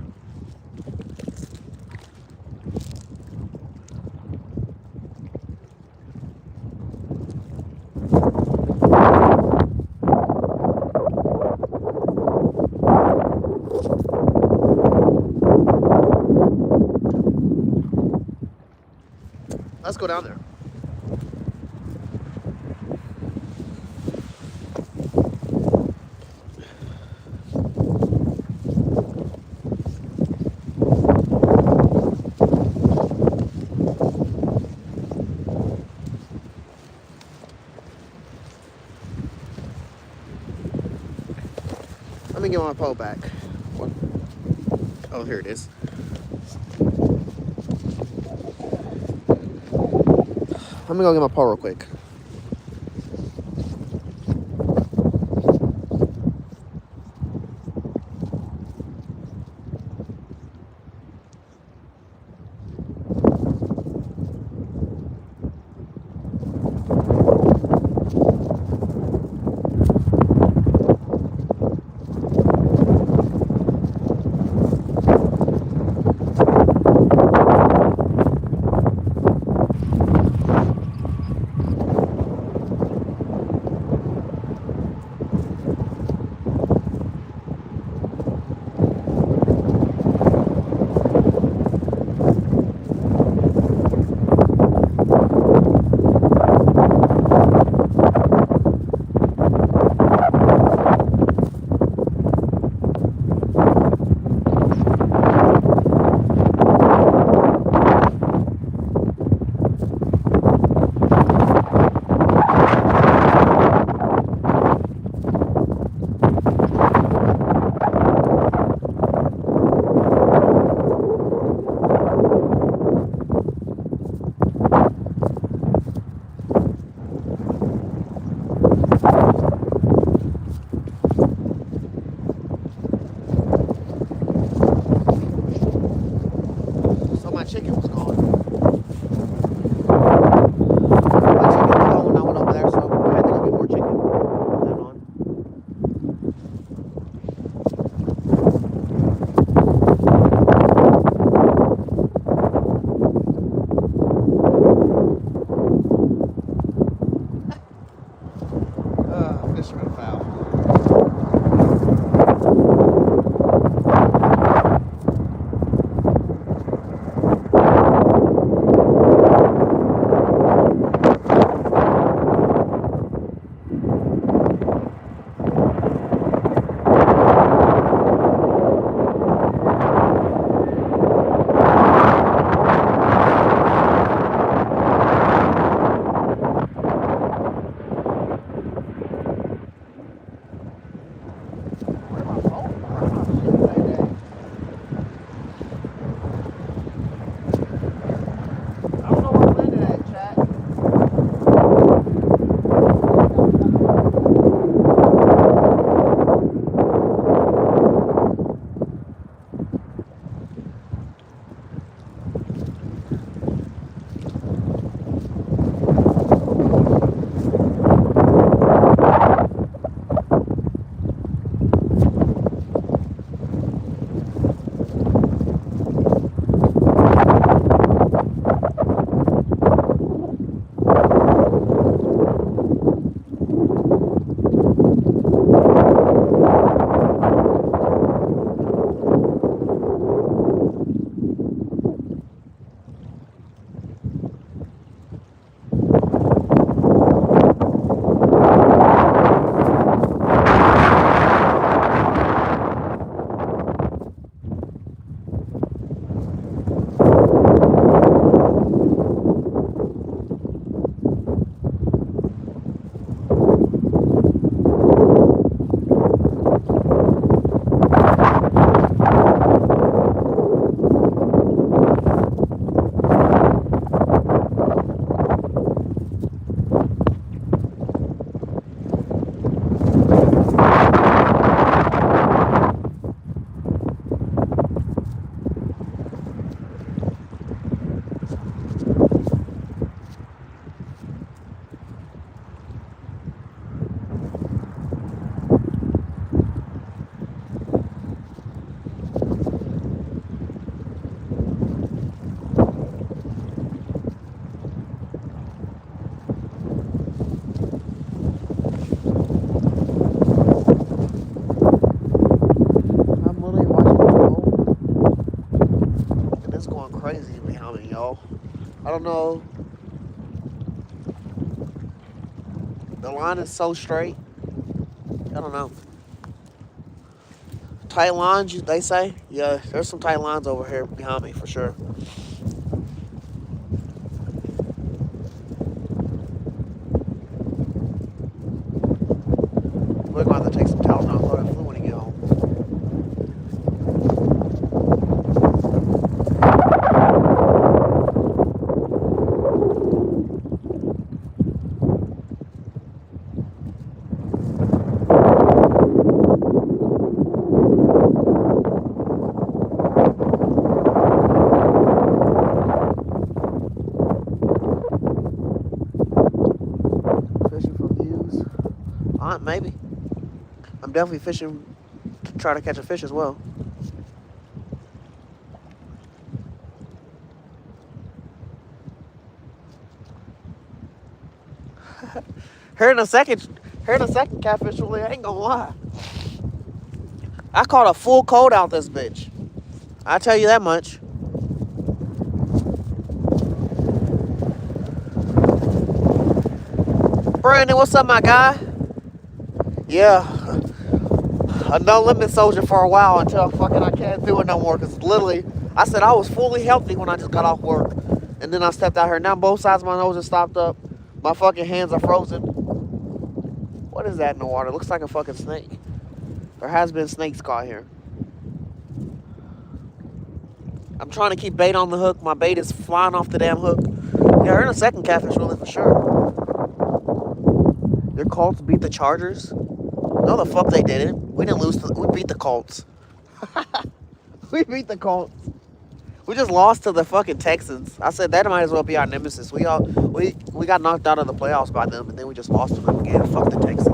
Speaker 1: Let's go down there. Let me get my pole back. What? Oh, here it is. Let me go get my pole real quick. chicken was gone. My chicken was gone when I went over there, so I had to go get more chicken. Hold on. Fisherman foul. Crazy behind me, y'all. I don't know. The line is so straight. I don't know. Tight lines, they say. Yeah, there's some tight lines over here behind me for sure. We're going to have to take some towels now and throw that flu when you get home. Fishing for views. Maybe. I'm definitely fishing to try to catch a fish as well. Here in a second catfish, really, I ain't gonna lie. I caught a full cold out this bitch. I tell you that much. Brandon, what's up, my guy? Yeah, a no limit soldier for a while until fucking I can't do it no more. Cause literally, I said I was fully healthy when I just got off work, and then I stepped out here. Now both sides of my nose are stopped up. My fucking hands are frozen. What is that in the water? It looks like a fucking snake. There has been snakes caught here. I'm trying to keep bait on the hook. My bait is flying off the damn hook. Yeah, I heard a second catfish really for sure. Your Colts beat the Chargers? No, the fuck they didn't. We didn't lose. We beat the Colts. We beat the Colts. We just lost to the fucking Texans. I said that might as well be our nemesis. We got knocked out of the playoffs by them, and then we just lost to them again. Fuck the Texans.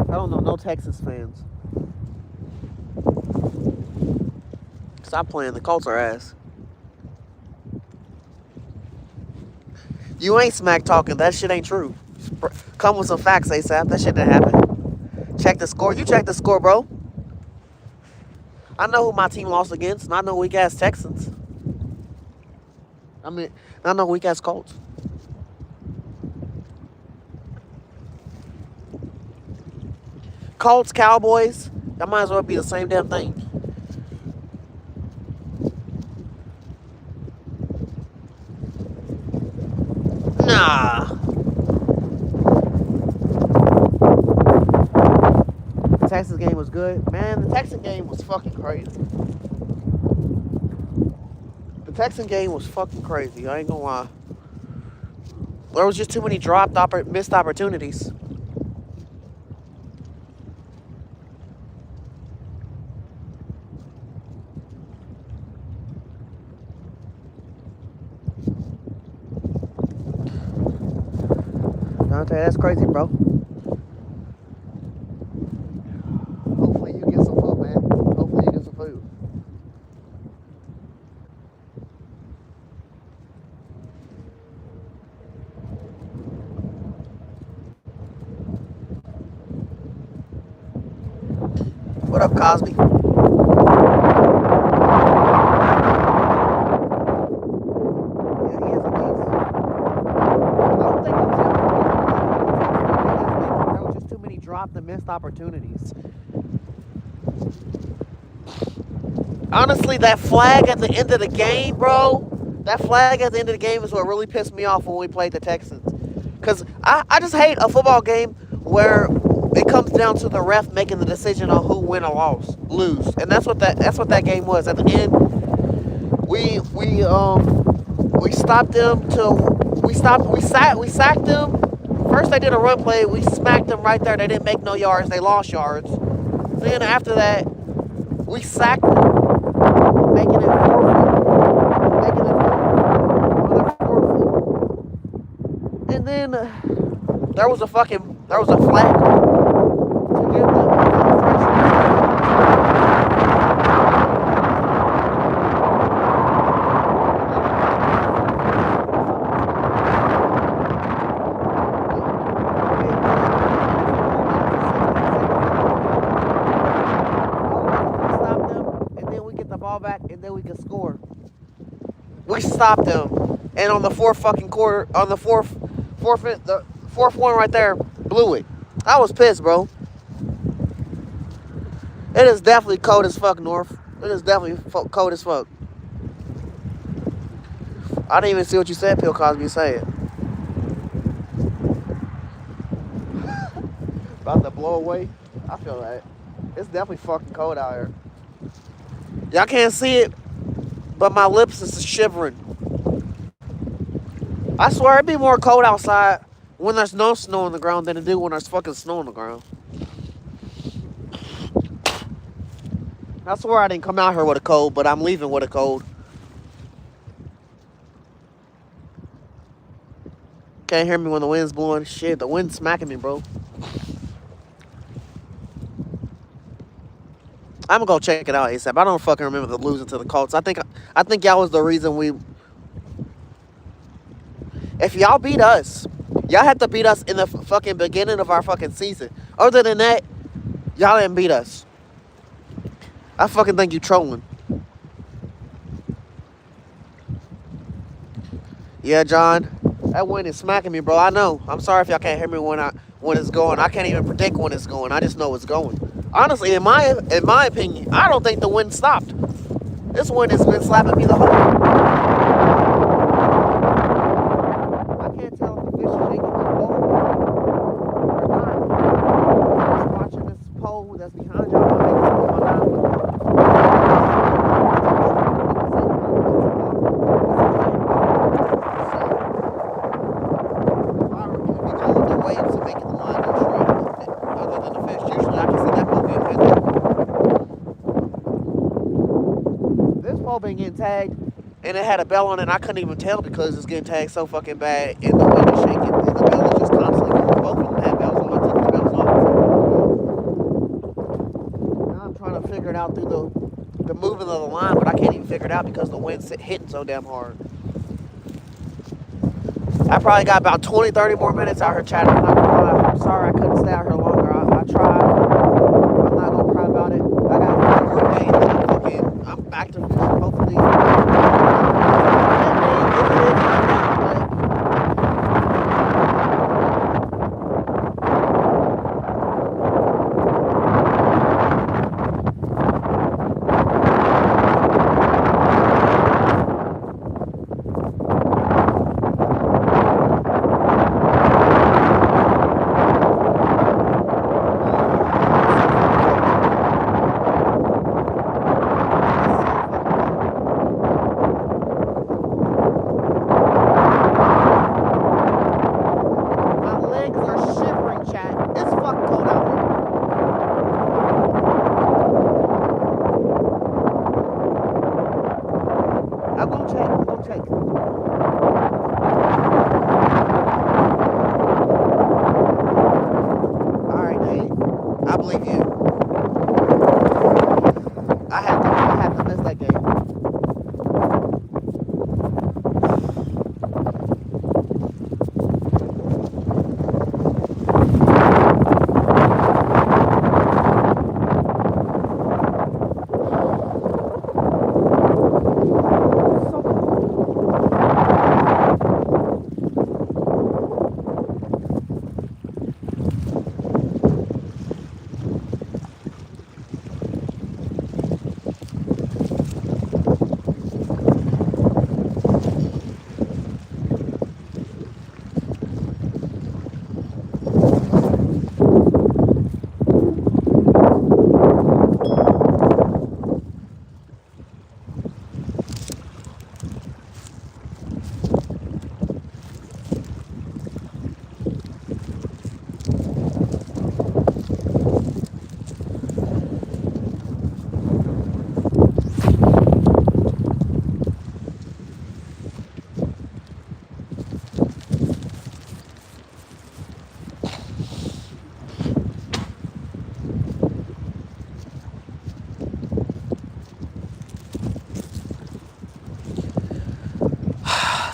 Speaker 1: I don't know no Texans fans. Stop playing. The Colts are ass. You ain't smack talking. That shit ain't true. Come with some facts, ASAP. That shit didn't happen. Check the score. You check the score, bro. I know who my team lost against, and I know weak ass Texans. I know weak ass Colts. Colts, Cowboys. That might as well be the same damn thing. Nah. The Texas game was good. Man, the Texan game was fucking crazy. The Texan game was fucking crazy. I ain't gonna lie. There was just too many missed opportunities. Dante, that's crazy, bro. Hopefully you get some food, man. Hopefully you get some food. What up, Cosby? The missed opportunities. Honestly, that flag at the end of the game, bro. That flag at the end of the game is what really pissed me off when we played the Texans. Because I just hate a football game where it comes down to the ref making the decision on who win or lose. And that's what that game was. At the end, we stopped them till we sacked them. First they did a run play, we smacked them right there. They didn't make no yards, they lost yards. Then after that, we sacked them, making it forfeit. And then there was a flag to give them back, and then we could score. We stopped them, and on the fourth fucking quarter, on the fourth one right there, blew it. I was pissed, bro. It is definitely cold as fuck, North. It is definitely cold as fuck. I didn't even see what you said, Bill Cosby. Say it. About to blow away. I feel that. It's definitely fucking cold out here. Y'all can't see it, but my lips is shivering. I swear it'd be more cold outside when there's no snow on the ground than it do when there's fucking snow on the ground. I swear I didn't come out here with a cold, but I'm leaving with a cold. Can't hear me when the wind's blowing. Shit, the wind's smacking me, bro. I'm gonna go check it out ASAP. I don't fucking remember the losing to the Colts. I think y'all was the reason we. If y'all beat us, y'all had to beat us in the fucking beginning of our fucking season. Other than that, y'all didn't beat us. I fucking think you trolling. Yeah, John, that wind is smacking me, bro. I know. I'm sorry if y'all can't hear me when it's going. I can't even predict when it's going. I just know it's going. Honestly, in my opinion, I don't think the wind stopped. This wind has been slapping me the whole time. I can't tell if the fish are making it cold or not. I'm just watching this pole that's behind y'all. ain't getting tagged. And it had a bell on it, and I couldn't even tell because it's getting tagged so fucking bad, and the wind is shaking, and the bell is just constantly going. Both of them had bells on. I took the bells off. Now I'm trying to figure it out through the movement of the line, but I can't even figure it out because the wind's hitting so damn hard. I probably got about 20, 30 more minutes out here chatting. I'm sorry I couldn't stay out here longer. I tried. I'm not gonna cry about it. I got one day and then I'm back to fishing. Hopefully.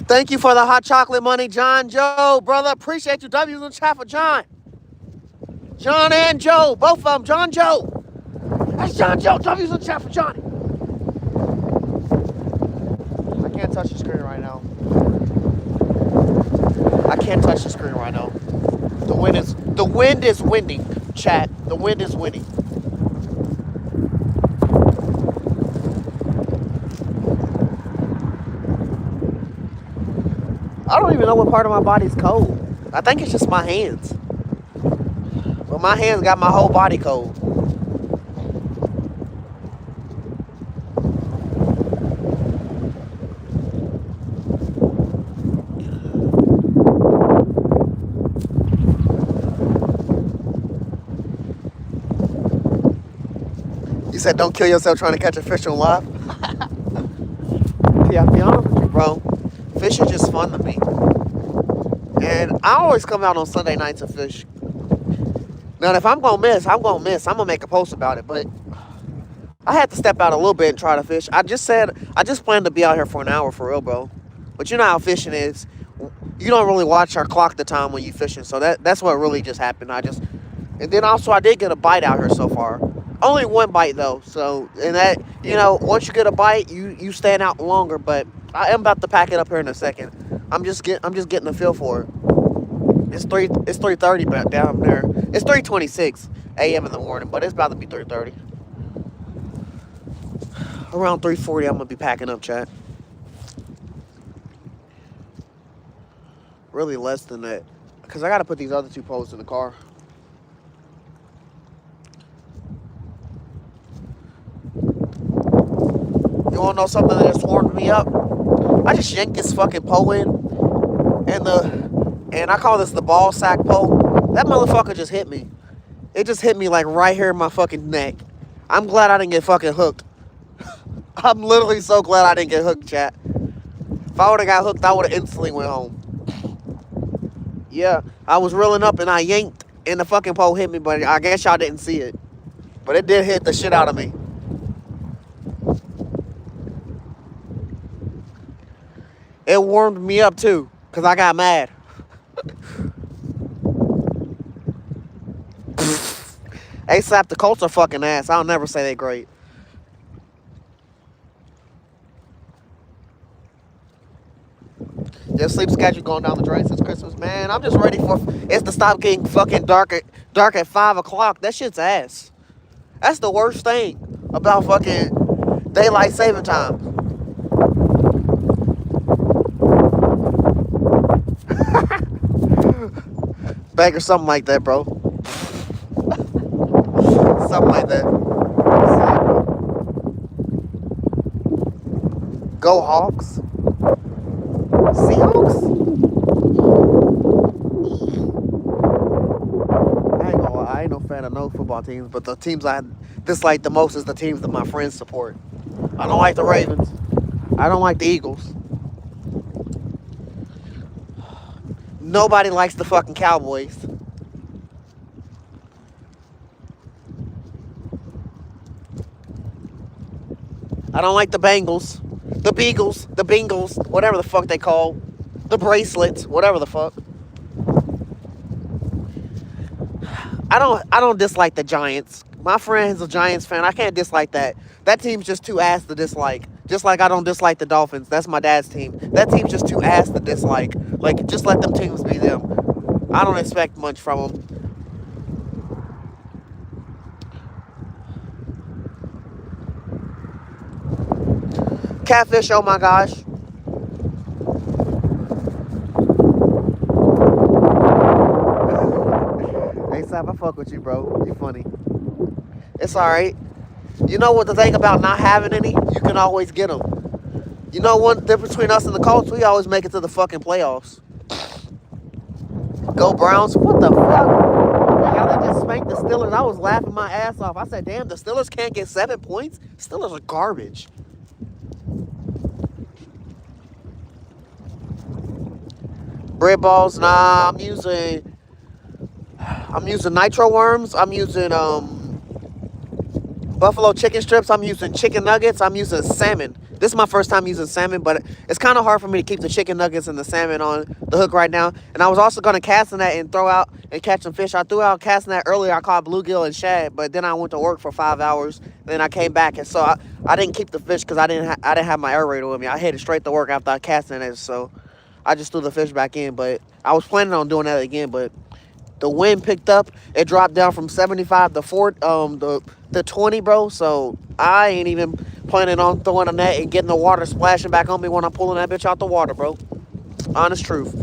Speaker 1: Thank you for the hot chocolate money, John Joe, brother. Appreciate you. W's in the chat for John. John and Joe, both of them. John Joe. That's John Joe. W's in the chat for Johnny. I can't touch the screen right now. I can't touch the screen right now. The wind is windy, chat. The wind is windy. I don't even know what part of my body's cold. I think it's just my hands. But my hands got my whole body cold. You said don't kill yourself trying to catch a fish on live? Yeah, I'll be honest with you, bro. Fish is just fun to me. And I always come out on Sunday nights to fish. Now, if I'm going to miss, I'm going to miss. I'm going to make a post about it. But I had to step out a little bit and try to fish. I just planned to be out here for an hour for real, bro. But you know how fishing is. You don't really watch or clock the time when you fishing. So that's what really just happened. And then also I did get a bite out here so far. Only one bite, though. So, and that, you know, once you get a bite, you stand out longer. But I am about to pack it up here in a second. I'm just getting a feel for it. It's 3:30 back down there. It's 3:26 a.m. in the morning, but it's about to be 3:30. Around 3:40, I'm gonna be packing up, chat. Really less than that, cause I gotta put these other two poles in the car. You wanna know something that just warmed me up? I just yanked this fucking pole in, and I call this the ball sack pole. That motherfucker just hit me. It just hit me like right here in my fucking neck. I'm glad I didn't get fucking hooked. I'm literally so glad I didn't get hooked, chat. If I would have got hooked, I would have instantly went home. Yeah, I was reeling up and I yanked and the fucking pole hit me, but I guess y'all didn't see it. But it did hit the shit out of me. It warmed me up too, because I got mad. ASAP, the Colts are fucking ass. I'll never say they great. Your sleep schedule going down the drain since Christmas, man. I'm just ready for it's to stop getting fucking dark at 5 o'clock. That shit's ass. That's the worst thing about fucking daylight saving time. Bag or something like that, bro. Something like that. Go Hawks. Seahawks? I ain't no fan of no football teams, but the teams I dislike the most is the teams that my friends support. I don't like the Ravens. I don't like the Eagles. Nobody likes the fucking Cowboys. I don't like the Bengals. The Beagles. The Bengals. Whatever the fuck they call. The bracelets. Whatever the fuck. I don't dislike the Giants. My friend's a Giants fan. I can't dislike that. That team's just too ass to dislike. Just like I don't dislike the Dolphins. That's my dad's team. That team's just too ass to dislike. Like, just let them teams be them. I don't expect much from them. Catfish, oh my gosh. ASAP, I fuck with you, bro. You funny. It's alright. You know what the thing about not having any? You can always get them. You know one difference between us and the Colts? We always make it to the fucking playoffs. Go Browns. What the fuck? Y'all just spanked the Steelers. I was laughing my ass off. I said, damn, the Steelers can't get 7 points? Steelers are garbage. Bread balls, nah, I'm using nitro worms. I'm using buffalo chicken strips. I'm using chicken nuggets. I'm using salmon. This is my first time using salmon, but it's kind of hard for me to keep the chicken nuggets and the salmon on the hook right now. And I was also going to cast net and throw out and catch some fish. I threw out cast net earlier. I caught bluegill and shad, but then I went to work for 5 hours. Then I came back, and so I didn't keep the fish because I didn't have my aerator with me. I headed straight to work after I cast it, so I just threw the fish back in. But I was planning on doing that again, but the wind picked up. It dropped down from 75 to 20, bro. So I ain't even planning on throwing a net and getting the water splashing back on me when I'm pulling that bitch out the water, bro. Honest truth.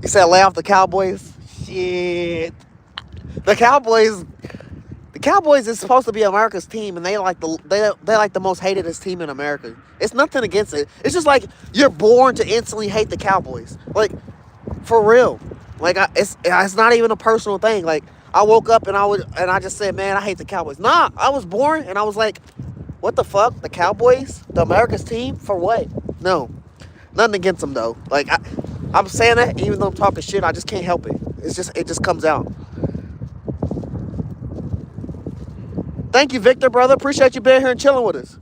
Speaker 1: You said lay off the Cowboys? Shit. The Cowboys is supposed to be America's team, and they like the most hatedest team in America. It's nothing against it. It's just like you're born to instantly hate the Cowboys. Like, for real. Like, it's not even a personal thing. Like, I woke up and I just said, man, I hate the Cowboys. Nah, I was born and I was like, what the fuck? The Cowboys? The America's team? For what? No. Nothing against them, though. Like, I'm saying that even though I'm talking shit, I just can't help it. It just comes out. Thank you, Victor, brother. Appreciate you being here and chilling with us.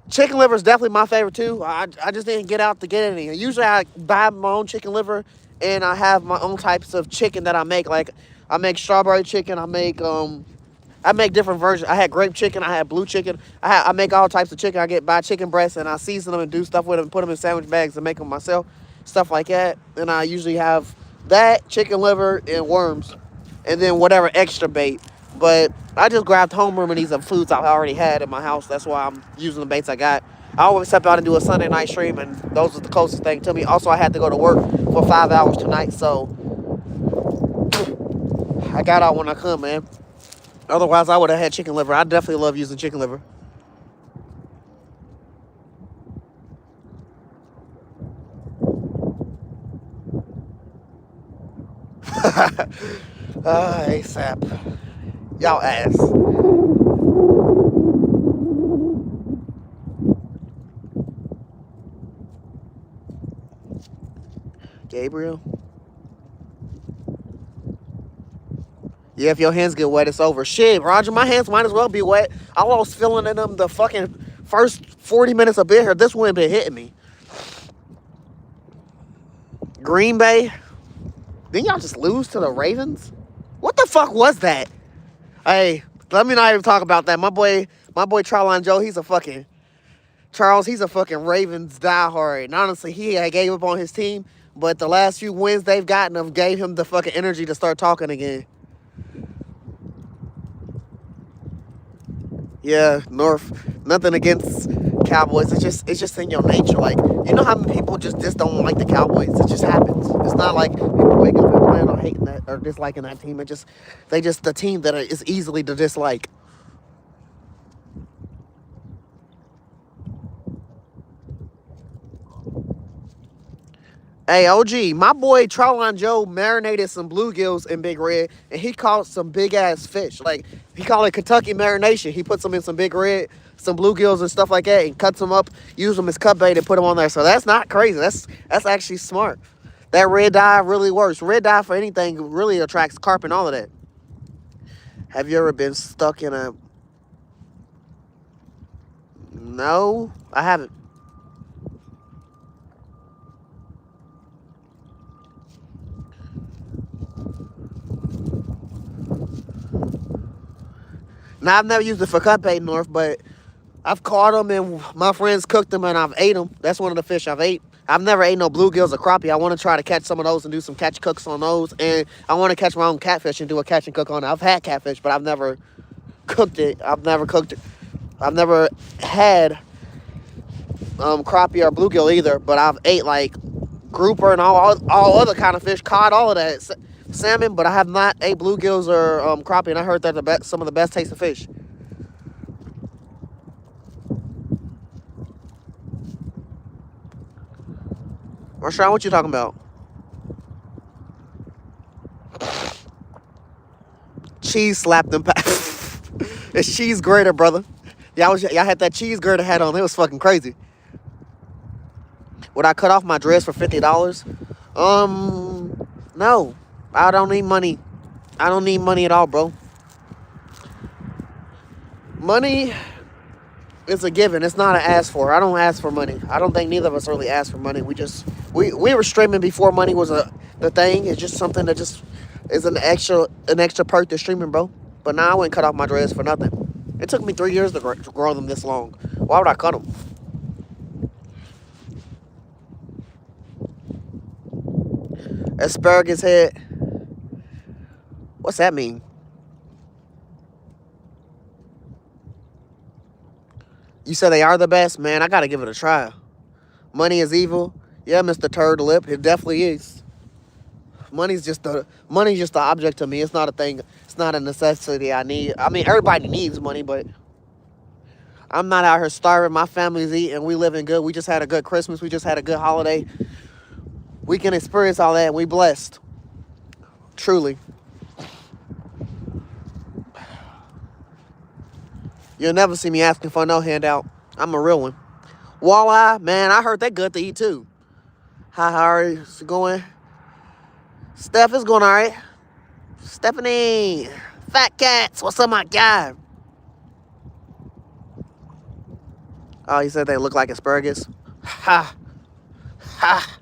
Speaker 1: Chicken liver is definitely my favorite, too. I just didn't get out to get any. Usually I buy my own chicken liver, and I have my own types of chicken that I make. Like, I make strawberry chicken. I make different versions. I had grape chicken. I had blue chicken. I make all types of chicken. I buy chicken breasts, and I season them and do stuff with them, put them in sandwich bags and make them myself, stuff like that. And I usually have that, chicken liver, and worms, and then whatever extra bait. But I just grabbed home remedies of foods I already had in my house. That's why I'm using the baits I got. I always step out and do a Sunday night stream, and those are the closest thing to me. Also, I had to go to work for 5 hours tonight, so I got out when I could, man. Otherwise, I would have had chicken liver. I definitely love using chicken liver. ASAP. Y'all ass. Gabriel? Yeah, if your hands get wet, it's over. Shit, Roger, my hands might as well be wet. I lost feeling in them the fucking first 40 minutes of being here. This wind been hitting me. Green Bay? Didn't y'all just lose to the Ravens? What the fuck was that? Hey, let me not even talk about that. My boy Charlon Joe, he's a fucking Ravens diehard. And honestly, he had gave up on his team, but the last few wins they've gotten have gave him the fucking energy to start talking again. Yeah, North, nothing against Cowboys. It's just in your nature. Like, you know how many people just don't like the Cowboys? It just happens. It's not like people wake up and plan on hating that or disliking that team. They just the team that is easily to dislike. Hey, OG, my boy Charlon Joe marinated some bluegills in Big Red, and he caught some big-ass fish. Like, he called it Kentucky marination. He puts them in some Big Red, some bluegills and stuff like that, and cuts them up, use them as cut bait, and put them on there. So that's not crazy. That's actually smart. That red dye really works. Red dye for anything really attracts carp and all of that. Have you ever been stuck in a... No, I haven't. Now, I've never used it for cut bait, North, but I've caught them and my friends cooked them and I've ate them. That's one of the fish I've ate. I've never ate no bluegills or crappie. I want to try to catch some of those and do some catch cooks on those. And I want to catch my own catfish and do a catch and cook on it. I've had catfish, but I've never cooked it. I've never cooked it. I've never had crappie or bluegill either, but I've ate like grouper and all other kind of fish, cod, all of that. Salmon, but I have not ate bluegills or crappie, and I heard they're some of the best tasting fish. Marshawn, what you talking about? Cheese slapped them. It's cheese grater, brother. Y'all had that cheese grater hat on. It was fucking crazy. Would I cut off my dress for $50? No. I don't need money. I don't need money at all, bro. Money is a given. It's not an ask for. I don't ask for money. I don't think neither of us really ask for money. We were streaming before money was the thing. It's just something that just is an extra perk to streaming, bro. But now I wouldn't cut off my dreads for nothing. It took me 3 years to grow them this long. Why would I cut them? Asparagus head. What's that mean? You said they are the best? Man, I gotta give it a try. Money is evil. Yeah, Mr. Turd Lip, it definitely is. Money's just the object to me. It's not a thing. It's not a necessity I need. I mean, everybody needs money, but I'm not out here starving. My family's eating. We living good. We just had a good Christmas. We just had a good holiday. We can experience all that, and we blessed. Truly. You'll never see me asking for no handout. I'm a real one. Walleye, man, I heard they good to eat too. How are you going? Steph is going all right. Stephanie, Fat Cats, what's up, my guy? Oh, he said they look like asparagus. Ha, ha.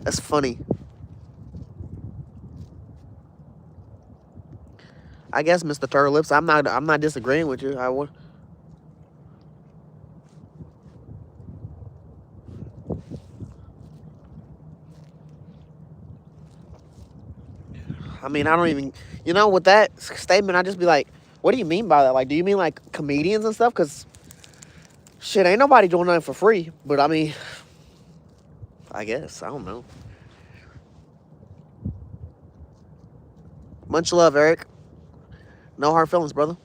Speaker 1: That's funny. I guess, Mr. Turlips, I'm not disagreeing with you. I mean, I don't even, with that statement, I just be like, what do you mean by that? Like, do you mean like comedians and stuff? Because shit, ain't nobody doing nothing for free. But I mean, I guess, I don't know. Much love, Eric. No hard feelings, brother.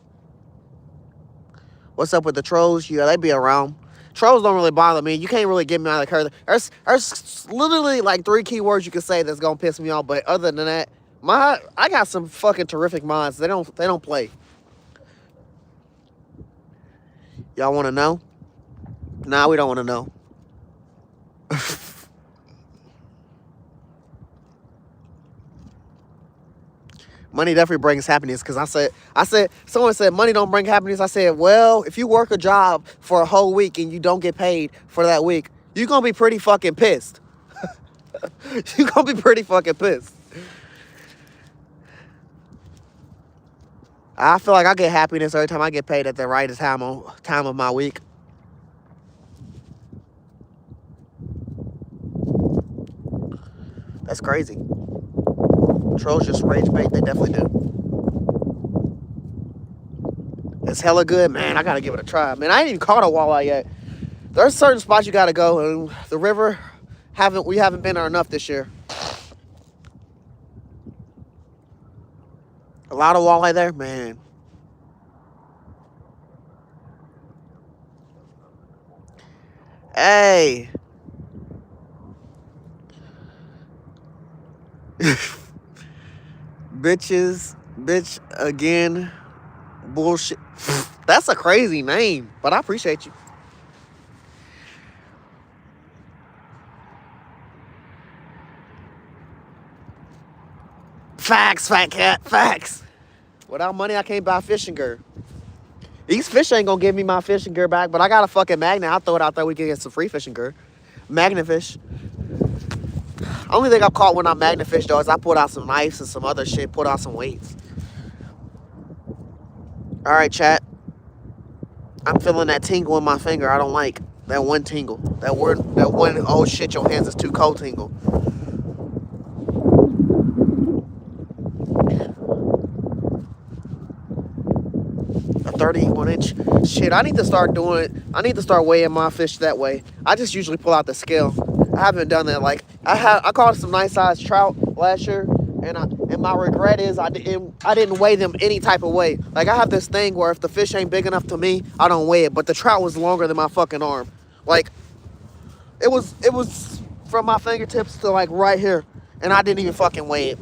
Speaker 1: What's up with the trolls? Yeah, they be around. Trolls don't really bother me. You can't really get me out of the curve. There's literally like 3 keywords you can say that's gonna piss me off. But other than that, I got some fucking terrific minds. They don't play. Y'all want to know? Nah, we don't want to know. Money definitely brings happiness. Cause someone said money don't bring happiness. I said, well, if you work a job for a whole week and you don't get paid for that week, you're gonna be pretty fucking pissed. You're gonna be pretty fucking pissed. I feel like I get happiness every time I get paid at the right time of my week. That's crazy. Trolls just rage bait. They definitely do. It's hella good, man. I gotta give it a try, man. I ain't even caught a walleye yet. There's certain spots you gotta go, and the river we haven't been there enough this year. A lot of walleye there, man. Hey. Bitch again. Bullshit. That's a crazy name, but I appreciate you. Facts, fat cat, facts. Without money, I can't buy fishing gear. These fish ain't gonna give me my fishing gear back, but I got a fucking magnet. I'll throw it out there. We can get some free fishing gear. Magnet fish. Only thing I've caught when I magnet fish though is I put out some knives and some other shit, put out some weights. All right, chat. I'm feeling that tingle in my finger. I don't like that one tingle. That one, oh shit, your hands is too cold tingle. A 31-inch. Shit, I need to start weighing my fish that way. I just usually pull out the scale. I haven't done that. Like I caught some nice sized trout last year, and my regret is I didn't weigh them any type of way. Like I have this thing where if the fish ain't big enough to me, I don't weigh it. But the trout was longer than my fucking arm. Like it was from my fingertips to like right here, and I didn't even fucking weigh it.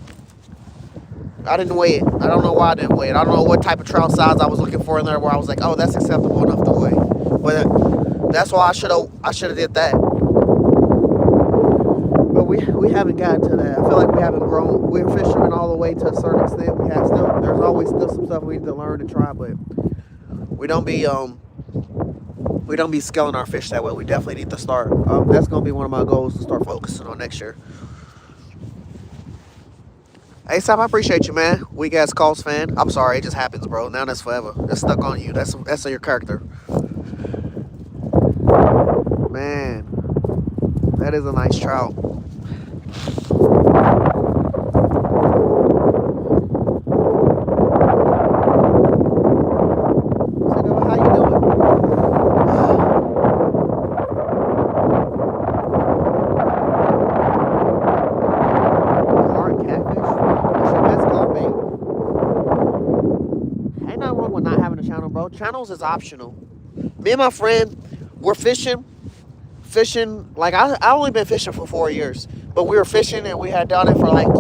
Speaker 1: I didn't weigh it. I don't know why I didn't weigh it. I don't know what type of trout size I was looking for in there where I was like, oh, that's acceptable enough to weigh. But that's why I should have did that. But we haven't gotten to that. I feel like we haven't grown. We're fishermen all the way to a certain extent. There's always still some stuff we need to learn and try, but we don't be scaling our fish that way. We definitely need to start. That's gonna be one of my goals to start focusing on next year. Hey, Sam, I appreciate you, man. Weak ass Colts fan. I'm sorry, it just happens, bro. Now that's forever. It's stuck on you. That's in your character. Man, that is a nice trout. How you doing? Hard catfish? What's your best carp bait? Ain't nothing wrong with not having a channel, bro. Channels is optional. Me and my friend, we're fishing. Like I only been fishing for 4 years, but we were fishing and we had done it for like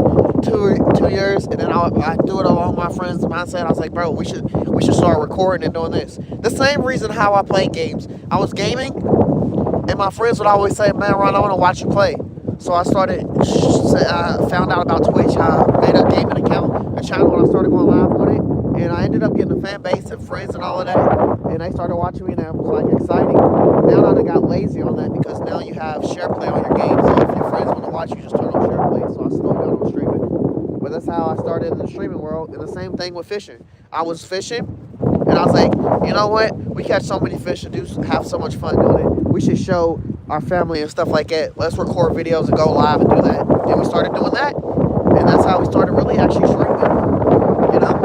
Speaker 1: two years, and then I threw it along my friend's mindset. I was like, bro, we should start recording and doing this. The same reason how I play games. I was gaming, and my friends would always say, man, Ron, I want to watch you play. So I found out about Twitch. I made a gaming account, a channel, and I started going live on it. And I ended up getting a fan base and friends and all of that. And they started watching me, and it was like exciting. Now I got lazy on that because now you have share play on your game. So if your friends want to watch, you just turn on share play. So I still got on streaming. But that's how I started in the streaming world. And the same thing with fishing. I was fishing, and I was like, you know what? We catch so many fish and have so much fun doing it. We should show our family and stuff like that. Let's record videos and go live and do that. Then we started doing that, and that's how we started really actually streaming. You know?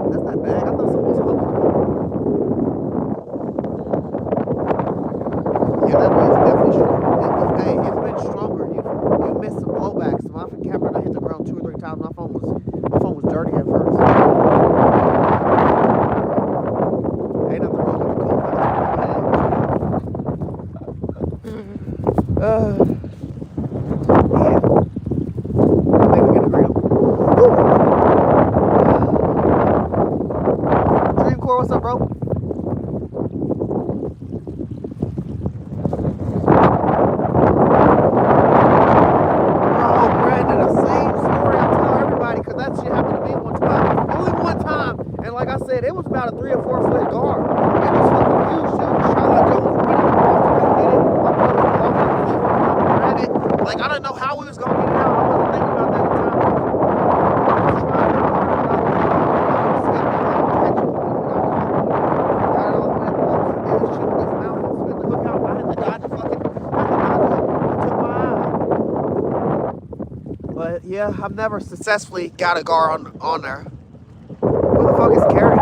Speaker 1: That's not bad. I thought someone was helping. Yeah, that way is definitely strong. It's been stronger. You missed some blowbacks. My camera hit the ground 2 or 3 times. My phone was dirty at first. Ain't nothing wrong with the cold. Yeah. I think we can agree on. Dreamcore, what's up, bro? said, it was about a 3 or 4 foot guard. It was fucking huge too. Charlotte Jones running across the ring, get it. My brother was long enough to short enough to grab it. Like, I didn't know how we was gonna get it out. I wasn't thinking about that at the time. I was trying to hard, but I was scared to catch it when it got caught. Got it all the way up close, and then it shoot his mouth and spit the hook out. I had to dodge it fucking, I had to dodge it. It took my eye out. But yeah, I've never successfully got a guard on there. Who the fuck is Carrie?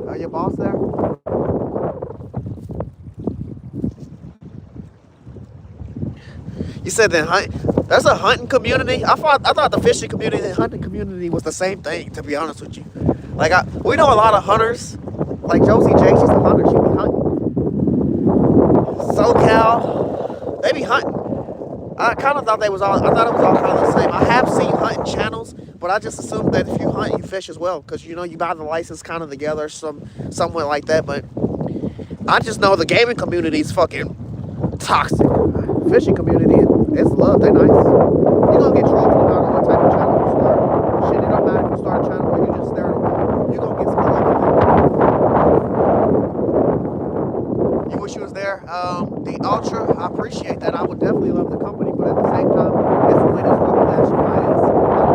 Speaker 1: Are your boss there? You said that there's a hunting community. I thought the fishing community and hunting community was the same thing. To be honest with you, like we know a lot of hunters. Like Josie J, she's a hunter. She be hunting. SoCal, they be hunting. I kind of thought they was all. I thought it was all kind of the same. I have seen hunting channels, but I just assumed that if you hunt, you fish as well, because you know you buy the license kind of together, somewhat like that. But I just know the gaming community is fucking toxic. Fishing community, it's love. They nice. You gonna get trolled no matter what type of channel you start. Shit, it don't matter if you start a channel where you just stare at it. You gonna get some trolled. You wish you was there. The Ultra, I appreciate that. I would definitely love the company, but at the same time, it's the way this whiplash in my ass. I don't know if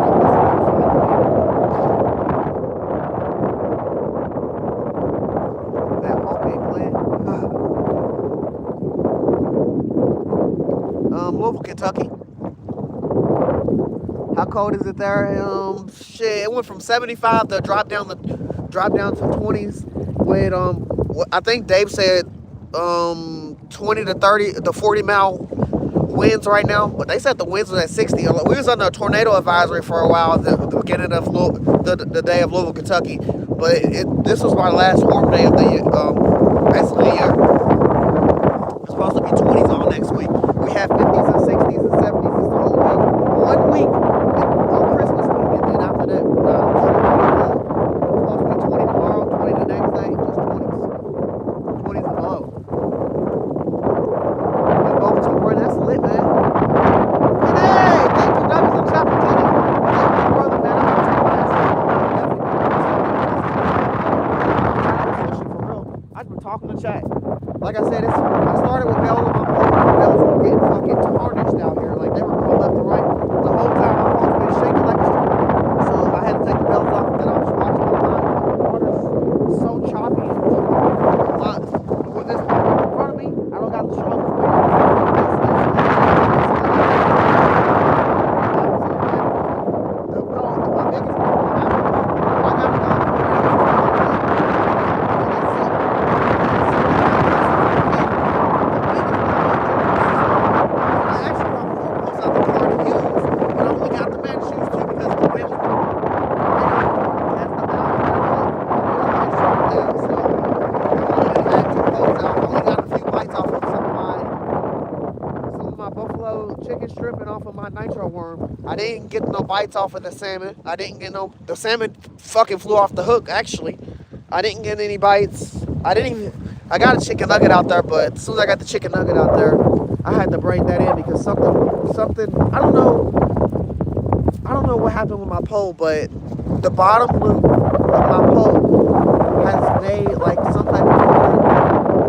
Speaker 1: this is that Hulk ain't playing. Louisville, Kentucky. How cold is it there? Shit, it went from 75 to drop down to 20s with I think Dave said 20 to 30 to 40 mile winds right now, but they said the winds was at 60. We was under a tornado advisory for a while at the beginning of the day of Louisville, Kentucky, but this was my last warm day of the basically year. It's supposed to be 20s all next week. We have 50s and 60s and 70s this whole week. 1 week on Christmas week, and then after that, it's supposed to be 20 tomorrow, 20 the next day, just 20s. 20s and below. And both two were, that's lit, man. And hey, thank you, Douglas and Chopper Kitty. Thank you, brother, man. I'm gonna take my ass home. Definitely for real. I've been talking to chat. Like I said, I started with bells on my phone. Bells were getting fucking tarnished out here. Like, they were going left and right. The whole time my phone's been shaking like a string. So I had to take the bells off, and then I was watching online. The water's so choppy. With this pump in front of me, I don't got the strongest wind. My biggest problem, I got to go. I didn't get no bites off of the salmon. The salmon fucking flew off the hook, actually. I didn't get any bites. I got a chicken nugget out there, but as soon as I got the chicken nugget out there, I had to break that in because something, I don't know what happened with my pole, but the bottom loop of my pole has made like some type of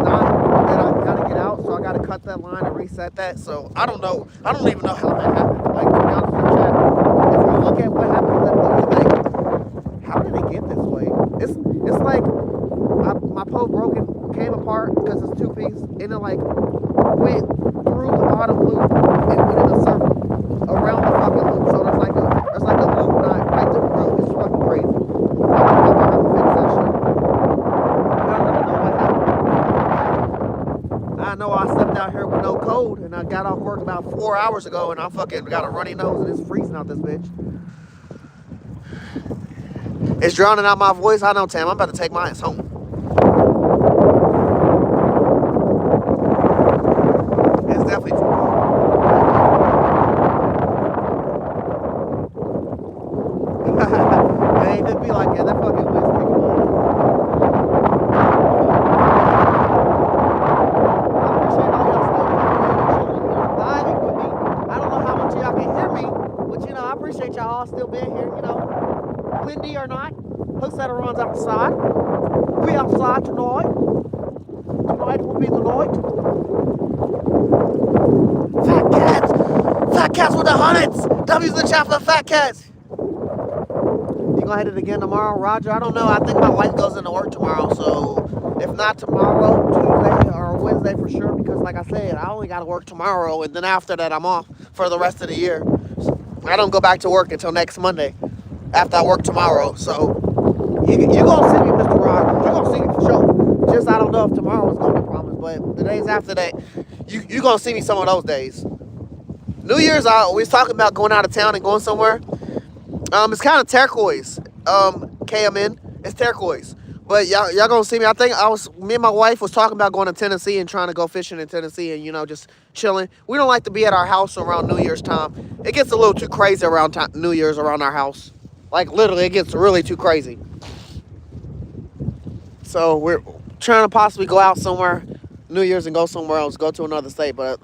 Speaker 1: knot that I gotta get out, so I gotta cut that line and reset that. So I don't know. I don't even know how that happened. Like, to be honest with you, chat, if you look at what happened to that pole, you're like, how did it get this way? It's like my pole came apart because it's 2 pieces, and it like went through the bottom loop and went in a circle around the fucking loop. So there's like a loop knot right through the road. It's fucking crazy. I don't know how to fix that shit. I don't know what happened. I know I stepped out here with no code, and I got off work about 4 hours ago, and I fucking got a runny nose, and it's freezing out this bitch. It's drowning out my voice. I know, Tam. I'm about to take my ass home. It's definitely too cold. It ain't just be like that. That fucking wind's kicking on. I appreciate all y'all still coming in and chilling, vibing with me. I don't know how much y'all can hear me, but I appreciate appreciate y'all all still being here. You know, windy or not, Hook Saddle runs outside. We outside tonight. Tonight will be the night. Fat cats with the hundreds. W's in the chat for the fat cats. You gonna hit it again tomorrow, Roger? I don't know. I think my wife goes into work tomorrow, so if not tomorrow, Tuesday or Wednesday for sure. Because like I said, I only gotta work tomorrow, and then after that, I'm off for the rest of the year. I don't go back to work until next Monday after I work tomorrow. So you gonna see me, Mr. Roger. You gonna see me for sure. Just I don't know if tomorrow is gonna be promised, but the days after that, you gonna see me some of those days. New Year's, we was talking about going out of town and going somewhere. It's kind of turquoise. KMN, it's turquoise. But y'all gonna see me. I think me and my wife was talking about going to Tennessee and trying to go fishing in Tennessee and, you know, just chilling. We don't like to be at our house around New Year's time. It gets a little too crazy around New Year's around our house. Like, literally, it gets really too crazy. So we're trying to possibly go out somewhere New Year's and go somewhere else, go to another state. But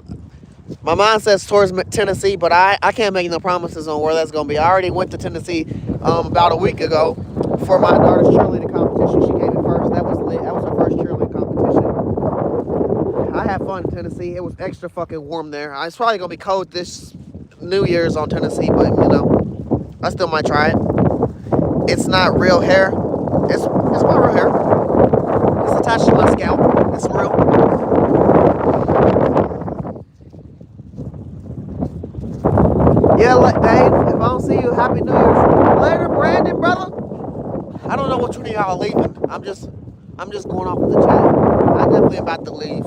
Speaker 1: my mind says towards Tennessee, but I can't make no promises on where that's going to be. I already went to Tennessee about a week ago for my daughter's cheerleading competition. She came in first. That was lit. That was her first cheerleading competition. I had fun in Tennessee. It was extra fucking warm there. It's probably going to be cold this New Year's on Tennessee, but, you know, I still might try it. It's not real hair. It's my real hair. It's attached to my scalp. It's real. Yeah, Dave, if I don't see you, Happy New Year's. Later, Brandon, brother. I don't know which one of y'all are leaving. I'm just going off of the chat. I'm definitely about to leave.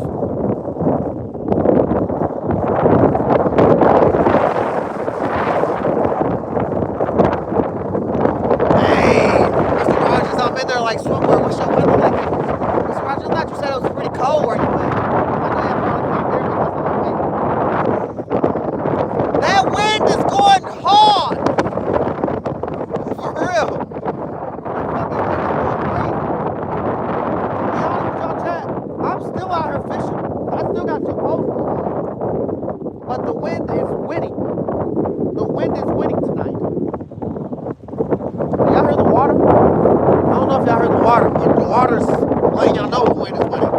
Speaker 1: Hey, Mr. Rogers, I'm in there like swimwear. What's your weather like? Mr. Rogers, I thought you said it was pretty cold where you went. That wind is going hard. For real. I'm still out here fishing. I still got 2 posts. But the wind is winning. The wind is winning tonight. Y'all heard the water? I don't know if y'all heard the water, but the water's letting y'all know the wind is winning.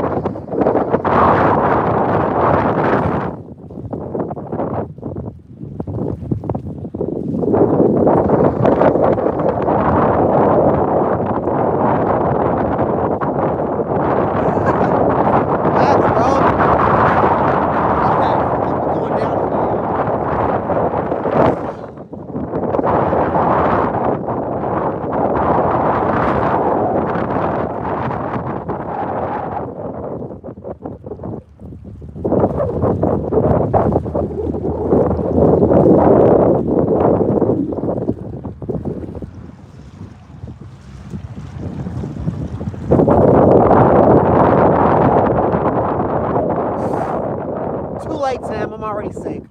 Speaker 1: Sam, I'm already sick.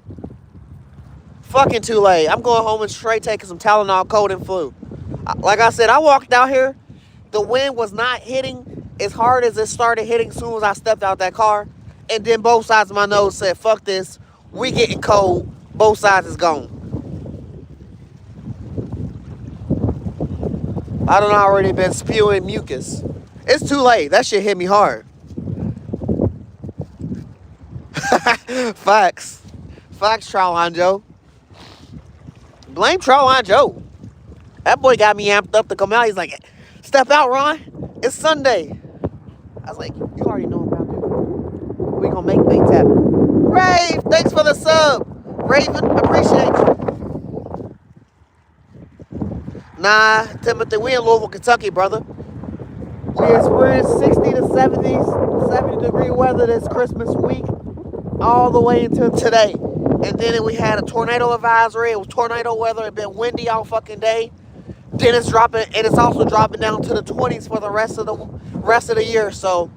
Speaker 1: Fucking too late. I'm going home and straight taking some Tylenol, cold and flu. Like I said, I walked out here. The wind was not hitting as hard as it started hitting as soon as I stepped out that car. And then both sides of my nose said, fuck this. We getting cold. Both sides is gone. I done already been spewing mucus. It's too late. That shit hit me hard. Facts. Facts, Trowline Joe. Blame Trowline Joe. That boy got me amped up to come out. He's like, step out, Ron. It's Sunday. I was like, you already know about it. We gonna make things happen. Rave, thanks for the sub. Raven, appreciate you. Nah, Timothy, we in Louisville, Kentucky, brother. We experienced 60 to 70 degree weather this Christmas week, all the way until today. And then we had a tornado advisory. It was tornado weather. It been windy all fucking day. Then it's dropping, and it's also dropping down to the 20s for the rest of the year. So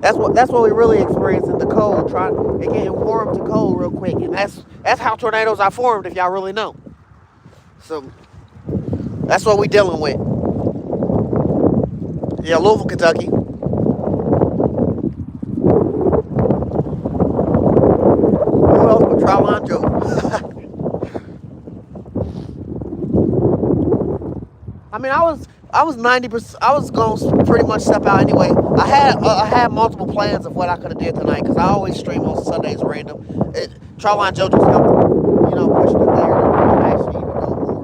Speaker 1: that's what we really experiencing, the cold. It getting warm to cold real quick, and that's how tornadoes are formed, if y'all really know. So that's what we dealing with. Yeah, Louisville, Kentucky. Who else but Trowline Joe? mean, I was 90%. I was gonna pretty much step out anyway. I had multiple plans of what I could have did tonight because I always stream on Sundays random. Tryline JoJo's helped, pushing it there. I actually even go more.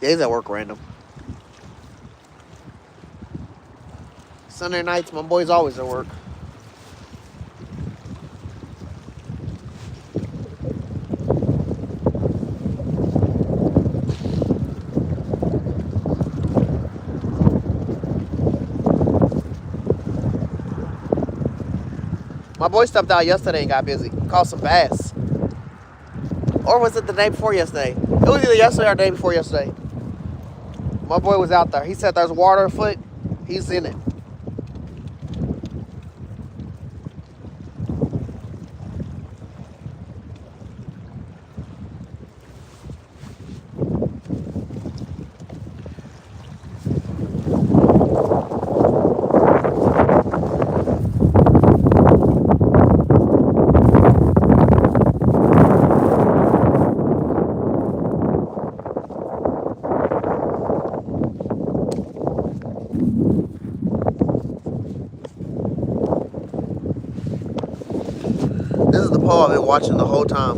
Speaker 1: Yeah, he's at work random. Sunday nights, my boy's always at work. My boy stepped out yesterday and got busy. Caught some bass. Or was it the day before yesterday? It was either yesterday or the day before yesterday. My boy was out there. He said there's water afoot. He's in it. This is the pole I've been watching the whole time.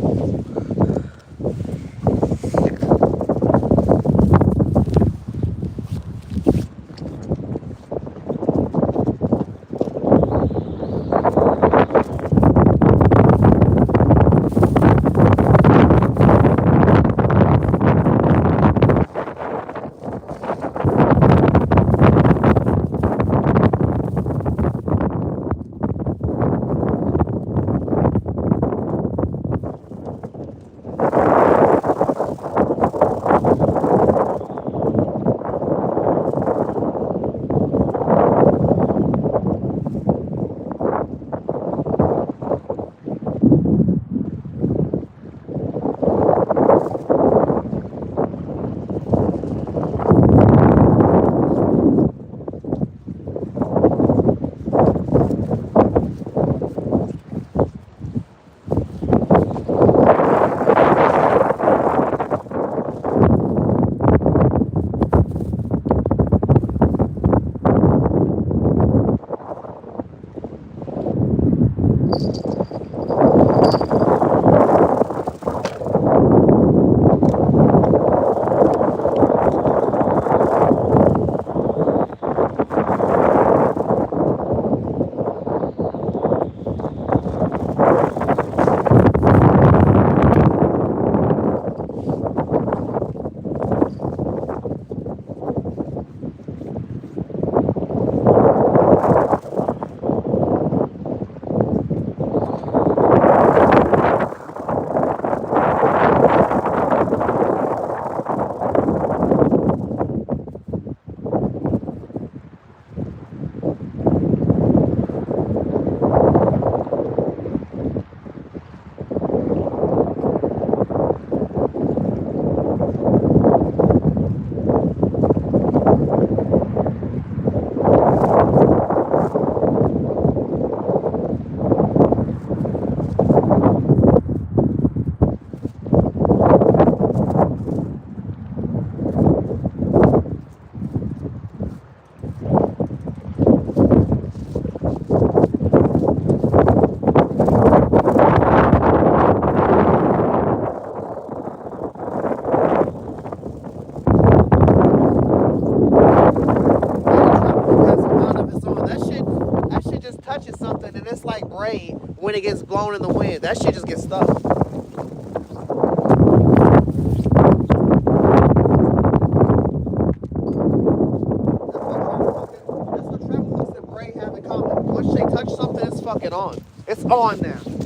Speaker 1: When it gets blown in the wind, that shit just gets stuck. That's what travel hooks and braid have in common. Once they touch something, it's fucking on. It's on now.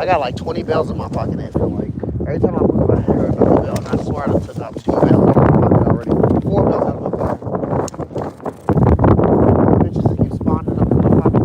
Speaker 1: I got like 20 bells in my pocket. I feel like every time I move, I hear another bell. And I swear I took out 2 bells out of my pocket already. 4 bells out of my pocket. Bitches that keep spawning up in my pocket.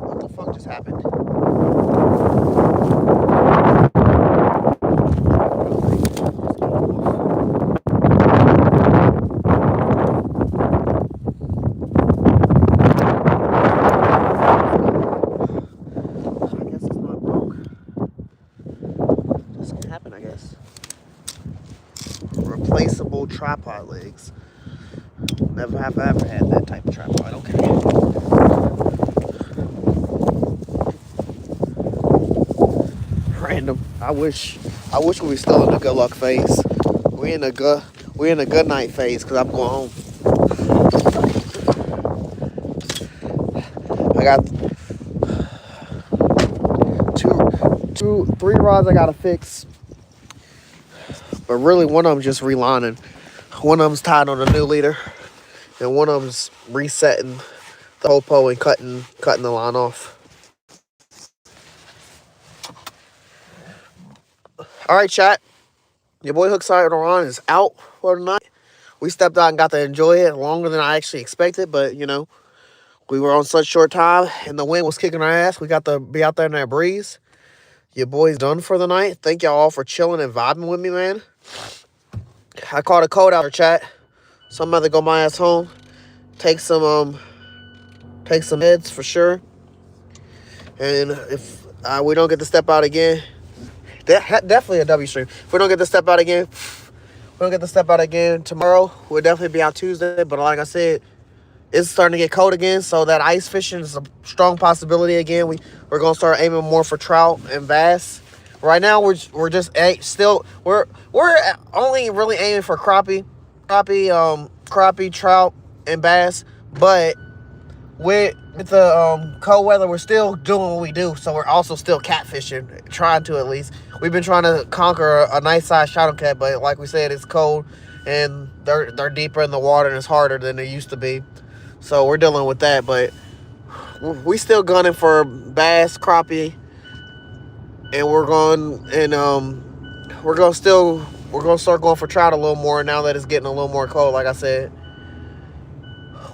Speaker 1: What the fuck just happened? I guess it's not broke. This can happen, I guess. Replaceable tripod legs. Never have I ever had that type of tripod. Okay. Random. I wish we were still in the good luck phase. We in the good night phase because I'm going home. I got 3 rods I gotta fix. But really one of them just relining. One of them's tied on a new leader. And one of them's resetting the whole pole and cutting the line off. Alright, chat. Your boy Hookside Ron is out for the night. We stepped out and got to enjoy it longer than I actually expected, but you know, we were on such short time and the wind was kicking our ass. We got to be out there in that breeze. Your boy's done for the night. Thank y'all all for chilling and vibing with me, man. I called a code out, chat. So I'm about to go my ass home. Take some meds for sure. And if we don't get to step out again, definitely a W stream. If we don't get to step out again, tomorrow. We'll definitely be out Tuesday. But like I said, it's starting to get cold again, so that ice fishing is a strong possibility again. We're gonna start aiming more for trout and bass. Right now, we're just we're only really aiming for crappie, trout, and bass. But with the cold weather, we're still doing what we do. So we're also still catfishing, trying to at least. We've been trying to conquer a nice size shadow cat, but like we said, it's cold and they're deeper in the water and it's harder than they used to be. So we're dealing with that, but we still gunning for bass, crappie, and we're gonna start going for trout a little more now that it's getting a little more cold. Like I said,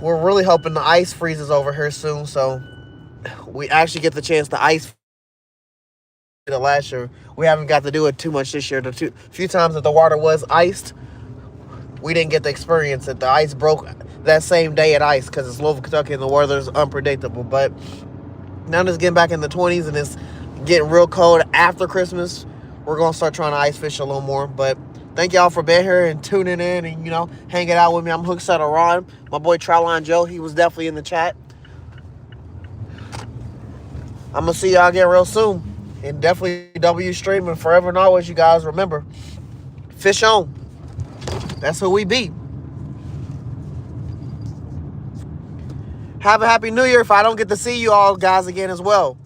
Speaker 1: we're really hoping the ice freezes over here soon, so we actually get the chance to ice. The last year we haven't got to do it too much this year. The few times that the water was iced, we didn't get to experience it. The ice broke that same day at ice because it's Louisville, Kentucky, and the weather's unpredictable. But now that it's getting back in the 20s and it's getting real cold after Christmas, we're going to start trying to ice fish a little more. But thank y'all for being here and tuning in and, you know, hanging out with me. I'm Hookside Ron. My boy Troutline Joe, he was definitely in the chat. I'm going to see y'all again real soon. And definitely W streaming forever and always, you guys. Remember, fish on. That's who we be. Have a happy new year if I don't get to see you all guys again as well.